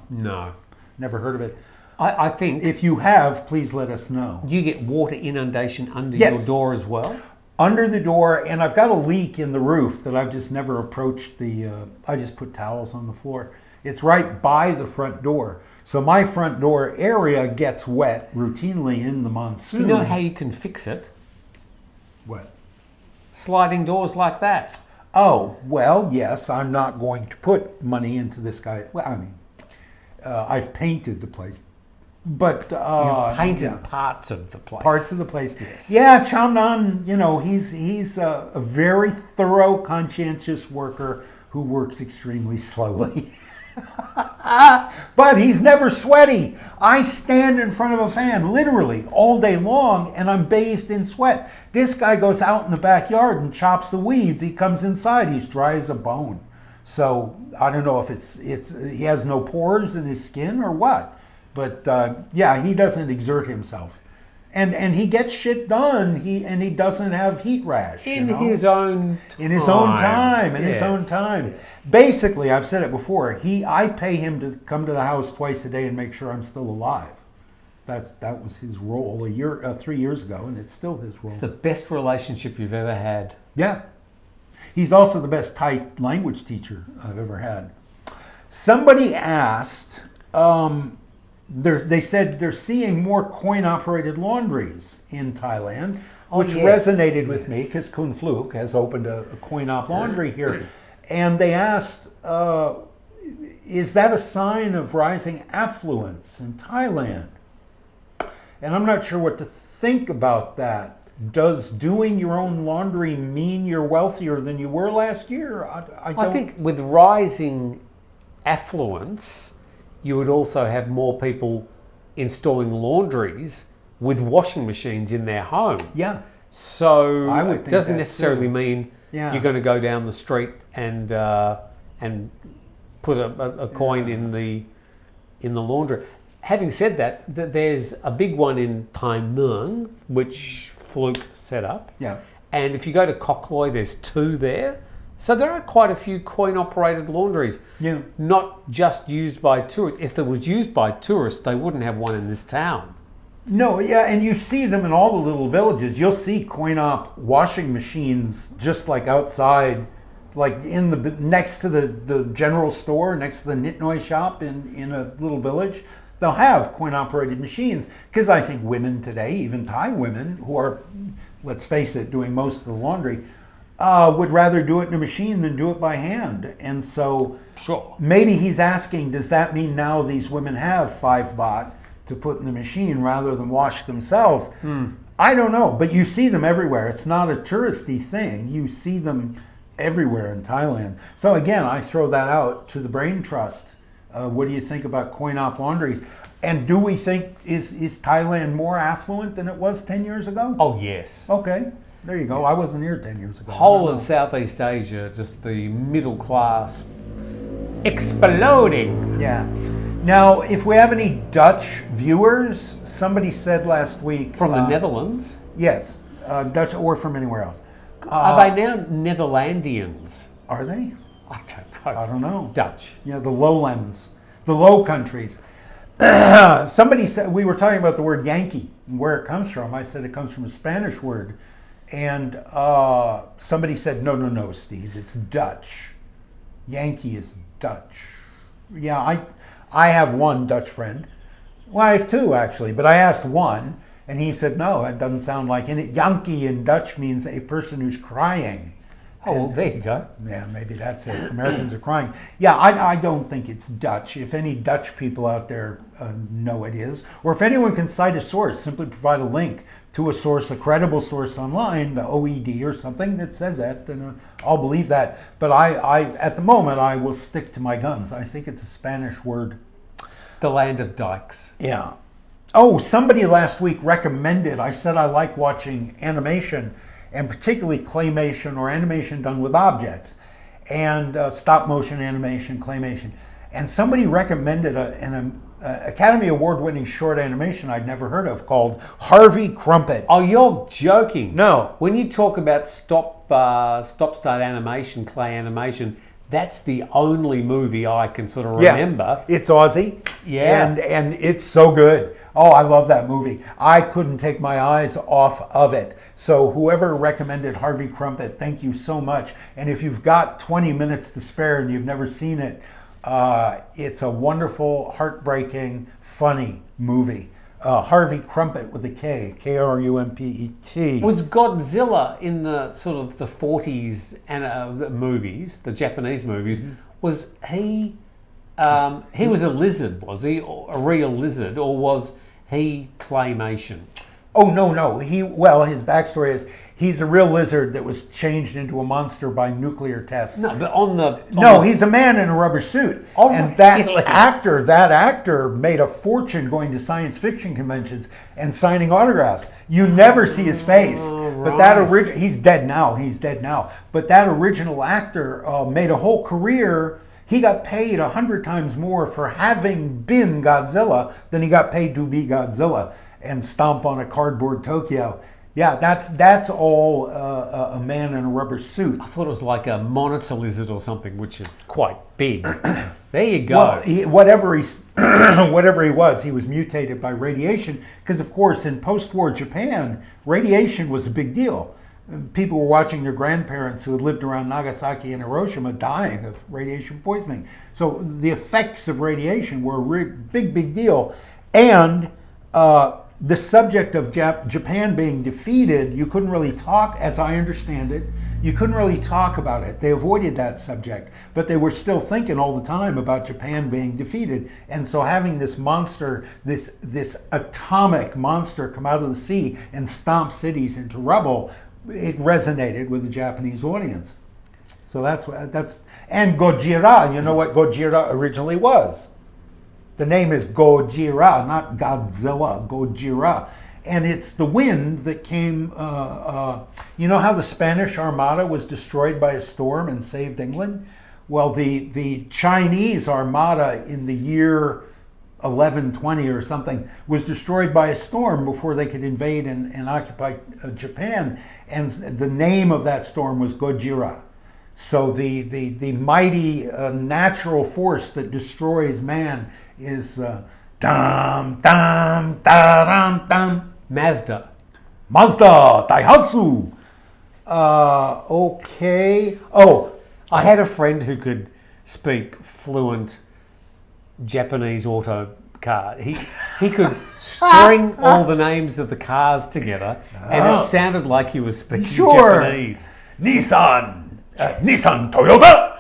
No.
Never heard of it.
I think
If you have, please let us know.
you get water inundation under
Yes.
your door as well.
Under the door, and I've got a leak in the roof that I've just never approached I just put towels on the floor. It's right by the front door. So my front door area gets wet routinely in the monsoon.
You know how you can fix it?
What?
Sliding doors like that.
Oh, well, yes, I'm not going to put money into this guy. Well, I mean, I've painted the place. But
You painted
yeah,
parts of the place.
parts of the place.
Yes.
Yeah, Chownan, he's a very thorough, conscientious worker who works extremely slowly. But he's never sweaty. I stand in front of a fan literally all day long and I'm bathed in sweat. This guy goes out in the backyard and chops the weeds. He comes inside, he's dry as a bone. So I don't know if it's he has no pores in his skin or what. But yeah, he doesn't exert himself. And he gets shit done. He doesn't have heat rash.
In his own time.
In his own time. In his own
Yes,
time.
yes.
Basically, I've said it before. I pay him to come to the house twice a day and make sure I'm still alive. That was his role 3 years ago, and it's still his role.
It's the best relationship you've ever had.
Yeah. He's also the best Thai language teacher I've ever had. Somebody asked, they said they're seeing more coin-operated laundries in Thailand, which resonated with me because Kun Fluk has opened a coin-op laundry here. And they asked, is that a sign of rising affluence in Thailand? And I'm not sure what to think about that. Does doing your own laundry mean you're wealthier than you were last year?
I think with rising affluence, you would also have more people installing laundries with washing machines in their home.
Yeah.
So
I would
it
think
doesn't
that
necessarily
too.
mean
Yeah.
you're going to go down the street and put a coin in the laundry. Having said that, there's a big one in Penang, which Fluke set up.
Yeah.
And if you go to Kokloy, there's 2 there. So there are quite a few coin-operated laundries.
Yeah.
Not just used by tourists. If it was used by tourists, they wouldn't have one in this town.
No, yeah, and you see them in all the little villages. You'll see coin-op washing machines just like outside, like in the next to the general store, next to the Nitnoy shop in a little village. They'll have coin-operated machines because I think women today, even Thai women who are, let's face it, doing most of the laundry, would rather do it in a machine than do it by hand. And so
Sure.
maybe he's asking, does that mean now these women have 5 baht to put in the machine rather than wash themselves? I don't know, but you see them everywhere. It's not a touristy thing. You see them everywhere in Thailand. So again, I throw that out to the Brain Trust. What do you think about coin-op laundries? And do we think, is Thailand more affluent than it was 10 years ago?
Oh, yes.
Okay, there you go. I wasn't here 10 years ago.
Whole of Southeast Asia, just the middle class exploding.
Yeah. Now, if we have any Dutch viewers, somebody said last week...
From the Netherlands?
Yes, Dutch or from anywhere else.
Are they now Netherlandians?
Are they?
I don't know.
I don't know.
Dutch.
Yeah, the lowlands, the low countries. Somebody said, we were talking about the word Yankee and where it comes from. I said it comes from a Spanish word. And somebody said, no, Steve, it's Dutch. Yankee is Dutch. Yeah, I have one Dutch friend. Well, I have two, actually, but I asked one, and he said, no, it doesn't sound like it. Yankee in Dutch means a person who's crying.
Oh, well, there you go.
Yeah, maybe that's it. Americans are crying. Yeah, I don't think it's Dutch. If any Dutch people out there know it is, or if anyone can cite a source, simply provide a link to a source, a credible source online, the OED or something that says that, then I'll believe that. But I at the moment, I will stick to my guns. I think it's a Spanish word.
The land of dykes.
Yeah. Oh, somebody last week recommended, I said I like watching animation, and particularly claymation or animation done with objects, and stop motion animation, claymation. And somebody recommended an Academy Award winning short animation I'd never heard of called Harvey Crumpet.
Oh, you're joking.
No.
When you talk about start animation, clay animation, that's the only movie I can sort of remember.
Yeah, it's Aussie.
Yeah.
And it's so good. Oh, I love that movie. I couldn't take my eyes off of it. So whoever recommended Harvey Crumpet, thank you so much. And if you've got 20 minutes to spare and you've never seen it, it's a wonderful, heartbreaking, funny movie. Harvey Crumpet with a K, K-R-U-M-P-E-T.
Was Godzilla in the sort of the 40s and the movies, the Japanese movies, was he was a lizard, was he? Or a real lizard, or was he claymation?
Oh, no. His backstory is he's a real lizard that was changed into a monster by nuclear tests.
No, but
he's a man in a rubber suit.
Oh,
and
really?
that actor made a fortune going to science fiction conventions and signing autographs. You never see his face. But that he's dead now. But that original actor made a whole career. He got paid 100 times more for having been Godzilla than he got paid to be Godzilla and stomp on a cardboard Tokyo. Yeah, that's all a man in a rubber suit.
I thought it was like a monitor lizard or something, which is quite big. There you go.
Well, whatever he was mutated by radiation, because of course in post-war Japan, radiation was a big deal. People were watching their grandparents who had lived around Nagasaki and Hiroshima dying of radiation poisoning. So the effects of radiation were a big deal. And the subject of Japan being defeated, you couldn't really talk, as I understand it, you couldn't really talk about it. They avoided that subject, but they were still thinking all the time about Japan being defeated. And so having this monster, this atomic monster come out of the sea and stomp cities into rubble, it resonated with the Japanese audience. So that's and Gojira, you know what Gojira originally was? The name is Gojira, not Godzilla, Gojira. And it's the wind that came, you know how the Spanish Armada was destroyed by a storm and saved England? Well, the Chinese Armada in the year 1120 or something was destroyed by a storm before they could invade and occupy Japan. And the name of that storm was Gojira. So the mighty natural force that destroys man is dum dum dum dum.
Mazda,
Daihatsu. Okay. Oh,
I had a friend who could speak fluent Japanese auto car. He could string all the names of the cars together, and it sounded like he was speaking Japanese.
Nissan, Toyota.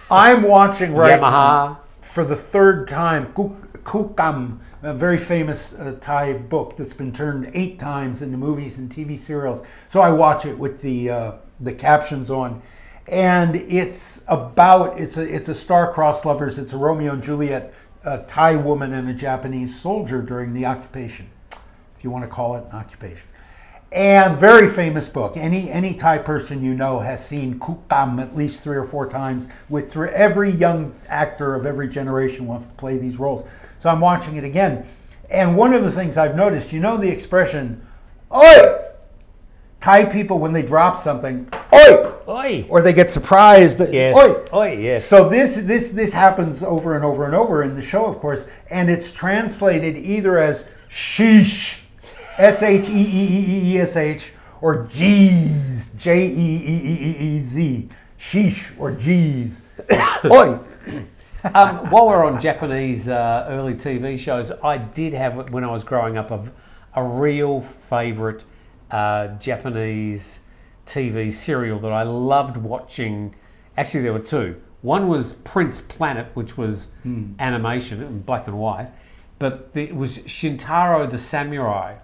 I'm watching
Yamaha.
For the third time, Kukam, a very famous Thai book that's been turned 8 times into movies and TV serials. So I watch it with the captions on, and it's a star-crossed lovers. It's a Romeo and Juliet a Thai woman and a Japanese soldier during the occupation, if you want to call it an occupation. And very famous book. Any Thai person you know has seen Kukam at least 3 or 4 times. Every young actor of every generation wants to play these roles. So I'm watching it again. And one of the things I've noticed, you know the expression, "Oi!" Thai people, when they drop something, "Oi!"
Oi!
Or they get surprised.
Yes.
Oi!
Oi, yes.
So this happens over and over and over in the show, of course, and it's translated either as sheesh, S-H-E-E-E-E-S-H, or jeez, J-E-E-E-E-Z, sheesh or jeez. Oi!
While we're on Japanese early TV shows, I did have, when I was growing up, a real favourite Japanese TV serial that I loved watching. Actually, there were 2. One was Prince Planet, which was animation in black and white, but it was Shintaro the Samurai,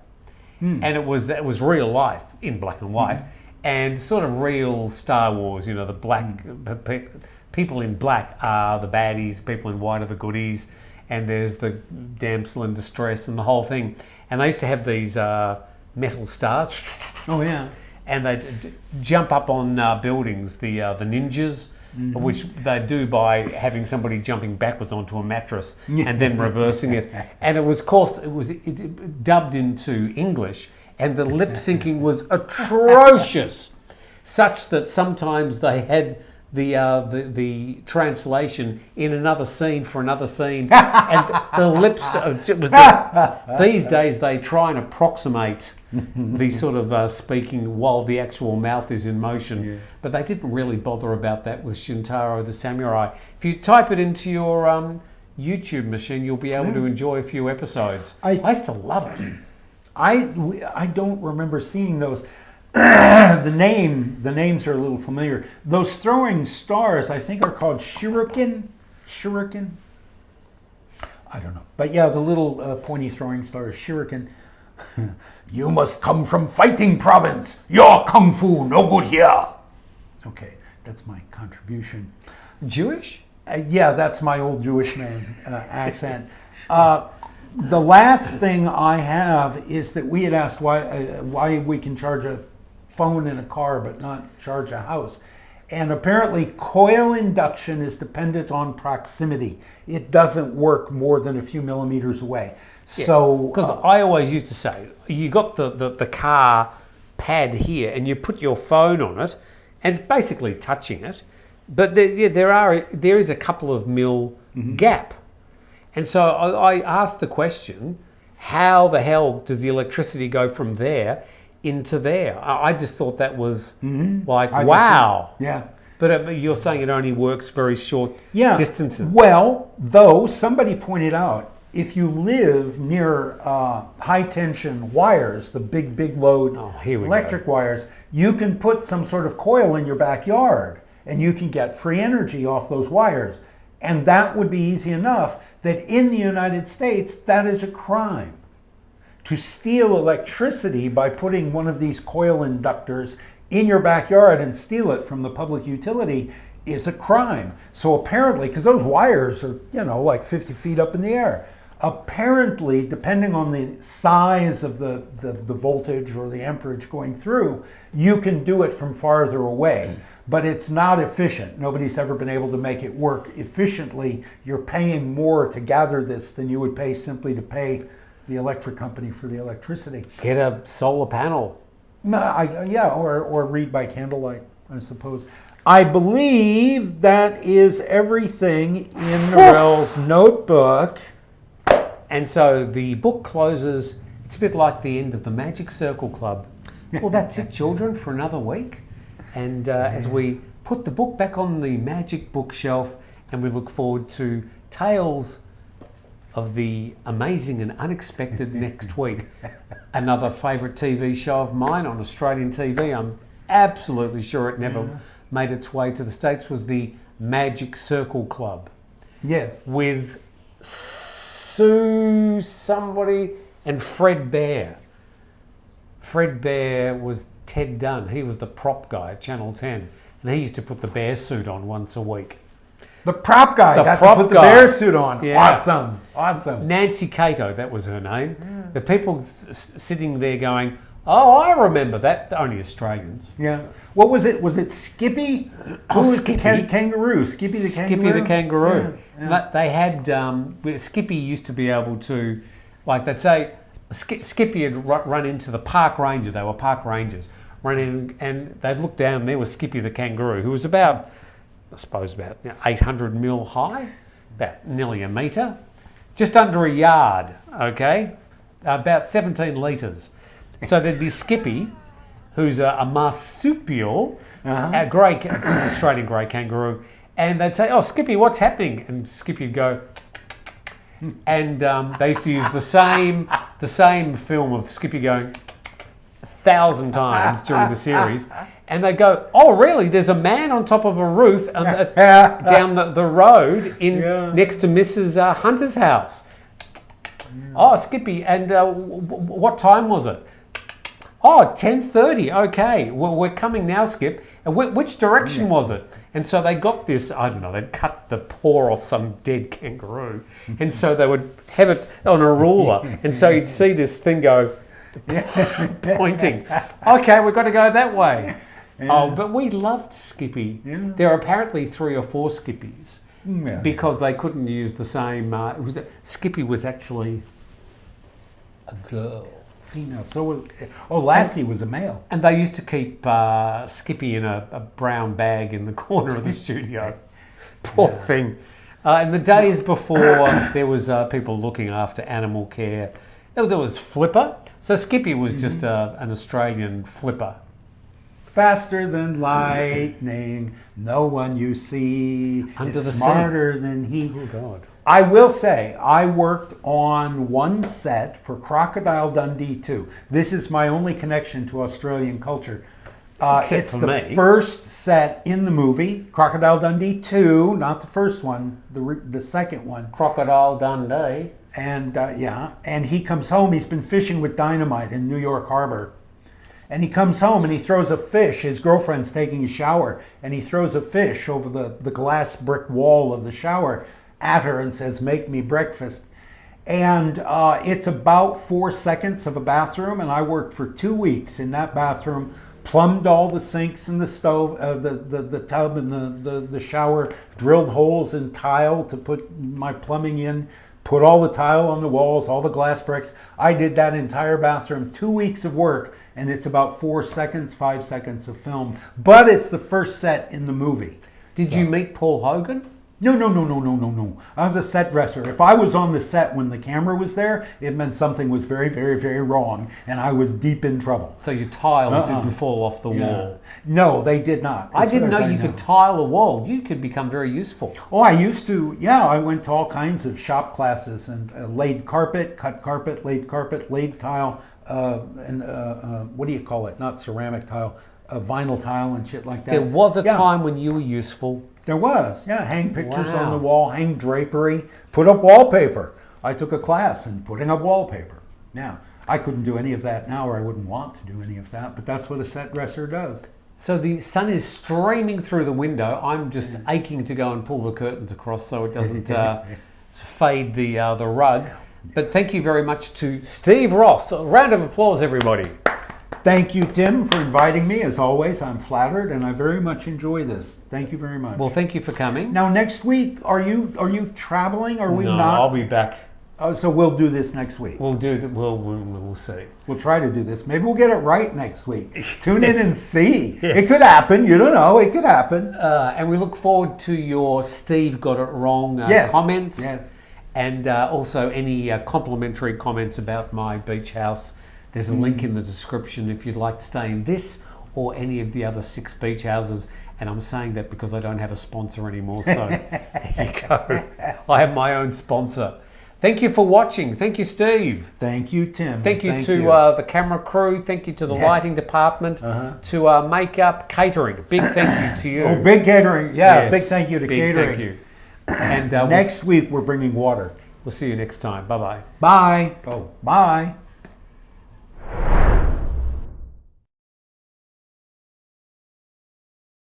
and it was real life in black and white, and sort of real Star Wars. You know, the black people in black are the baddies, people in white are the goodies, and there's the damsel in distress and the whole thing. And they used to have these metal stars.
Oh yeah.
And they'd jump up on buildings, the ninjas, which they do by having somebody jumping backwards onto a mattress and then reversing it. And it was, of course, it dubbed into English, and the lip syncing was atrocious, such that sometimes they had the translation in another scene for another scene, and the lips. These days they try and approximate the sort of speaking while the actual mouth is in motion, but they didn't really bother about that with Shintaro the Samurai. If you type it into your YouTube machine, you'll be able to enjoy a few episodes. I used to love it.
I don't remember seeing those. The names are a little familiar. Those throwing stars, I think, are called shuriken. Shuriken. I don't know, but yeah, the little pointy throwing stars, shuriken. You must come from fighting province. Your kung fu no good here. Okay, that's my contribution.
Jewish?
Yeah, that's my old Jewish man accent. The last thing I have is that we had asked why we can charge a phone in a car but not charge a house. And apparently coil induction is dependent on proximity. It doesn't work more than a few millimeters away.
Yeah,
so
because I always used to say, you got the car pad here and you put your phone on it and it's basically touching it, but there is a couple of mil gap. And so I asked the question, how the hell does the electricity go from there into there? I just thought that was like, wow.
Yeah.
But you're saying it only works very short distances.
Well, though somebody pointed out, if you live near high tension wires, the big load electric wires, you can put some sort of coil in your backyard and you can get free energy off those wires. And that would be easy enough that in the United States, that is a crime. To steal electricity by putting one of these coil inductors in your backyard and steal it from the public utility is a crime. So apparently, because those wires are, like 50 feet up in the air, apparently, depending on the size of the voltage or the amperage going through, you can do it from farther away. But it's not efficient. Nobody's ever been able to make it work efficiently. You're paying more to gather this than you would pay simply to pay the electric company for the electricity.
Get a solar panel.
Or read by candlelight, I suppose. I believe that is everything in Narelle's notebook.
And so the book closes, it's a bit like the end of the Magic Circle Club. Well, that's it, children, for another week. And as we put the book back on the magic bookshelf, and we look forward to tales of the amazing and unexpected next week. Another favourite TV show of mine on Australian TV, I'm absolutely sure it never made its way to the States, was the Magic Circle Club.
Yes.
With Sue somebody and Fred Bear. Fred Bear was Ted Dunn. He was the prop guy at Channel 10, and he used to put the bear suit on once a week.
The prop guy
The
got
prop
to put the
guy.
bear suit on.
Yeah.
Awesome.
Nancy Cato, that was her name. The people sitting there going, "Oh, I remember that." Only Australians.
Yeah. What was it? Was it Skippy? Who was
Skippy.
the kangaroo? Skippy the kangaroo?
Skippy the kangaroo.
Yeah.
They had Skippy used to be able to, like they'd say, Skippy had run into the park ranger. They were park rangers. Run in and they'd look down. There was Skippy the kangaroo, who was about, I suppose, about 800 mil high, about nearly a metre, just under a yard. Okay, about 17 litres. So there'd be Skippy, who's a marsupial, a grey, Australian grey kangaroo, and they'd say, "Oh, Skippy, what's happening?" And Skippy'd go, and they used to use the same film of Skippy going 1,000 times during the series, and they go, "Oh, really? There's a man on top of a roof down the road next to Mrs. Hunter's house." "Oh, Skippy, and what time was it?" "Oh, 10:30. Okay, well, we're coming now, Skip. And which direction was it?" And so they got this, I don't know, they'd cut the paw off some dead kangaroo. And so they would have it on a ruler. And so you'd see this thing go, pointing. "Okay, we've got to go that way." Yeah. Oh, but we loved Skippy. Yeah. There are apparently 3 or 4 Skippies because they couldn't use the same. Skippy was actually a girl.
Female. So, Lassie was a male.
And they used to keep Skippy in a brown bag in the corner of the studio. Poor thing. In the days before there was people looking after animal care, there was Flipper. So Skippy was just an Australian flipper.
Faster than lightning, no one you see is smarter than he.
Oh, God.
I will say, I worked on one set for Crocodile Dundee 2. This is my only connection to Australian culture. It's the first set in the movie, Crocodile Dundee 2, not the first one, the second one.
Crocodile Dundee.
And and he comes home, he's been fishing with dynamite in New York Harbor. And he comes home and he throws a fish, his girlfriend's taking a shower, and he throws a fish over the glass brick wall of the shower at her and says, "Make me breakfast." And it's about 4 seconds of a bathroom, and I worked for 2 weeks in that bathroom, plumbed all the sinks and the stove, the tub and the shower, drilled holes in tile to put my plumbing in, put all the tile on the walls, all the glass bricks. I did that entire bathroom, 2 weeks of work, and it's about 4 seconds, 5 seconds of film. But it's the first set in the movie.
Did you meet Paul Hogan?
No. I was a set dresser. If I was on the set when the camera was there, it meant something was very, very, very wrong, and I was deep in trouble.
So your tiles didn't fall off the wall?
No, they did not.
I didn't know you could tile a wall. You could become very useful.
Oh, I used to. Yeah, I went to all kinds of shop classes and laid carpet, cut carpet, laid tile, and what do you call it? Not ceramic tile, vinyl tile and shit like that.
There was a time when you were useful.
There was, hang pictures on the wall, hang drapery, put up wallpaper. I took a class in putting up wallpaper. Now, I couldn't do any of that now, or I wouldn't want to do any of that, but that's what a set dresser does.
So the sun is streaming through the window. I'm just aching to go and pull the curtains across so it doesn't fade the rug. But thank you very much to Steve Ross. A round of applause, everybody.
Thank you, Tim, for inviting me. As always, I'm flattered, and I very much enjoy this. Thank you very much.
Well, thank you for coming.
Now, next week, are you traveling? Or are we not?
I'll be back.
Oh, so we'll do this next week.
We'll see.
We'll try to do this. Maybe we'll get it right next week. Tune in and see. Yes. It could happen. You don't know. It could happen.
And we look forward to your Steve got it wrong comments.
Yes.
And also any complimentary comments about my beach house. There's a link in the description if you'd like to stay in this or any of the other 6 beach houses. And I'm saying that because I don't have a sponsor anymore. So there you go. I have my own sponsor. Thank you for watching. Thank you, Steve.
Thank you, Tim.
Thank you to the camera crew. Thank you to the lighting department. To makeup, catering. Big thank you to you.
Oh, big catering. Yeah, yes, big thank you to catering.
Thank you. And
next week we're bringing water.
We'll see you next time. Bye-bye.
Bye. Oh, bye.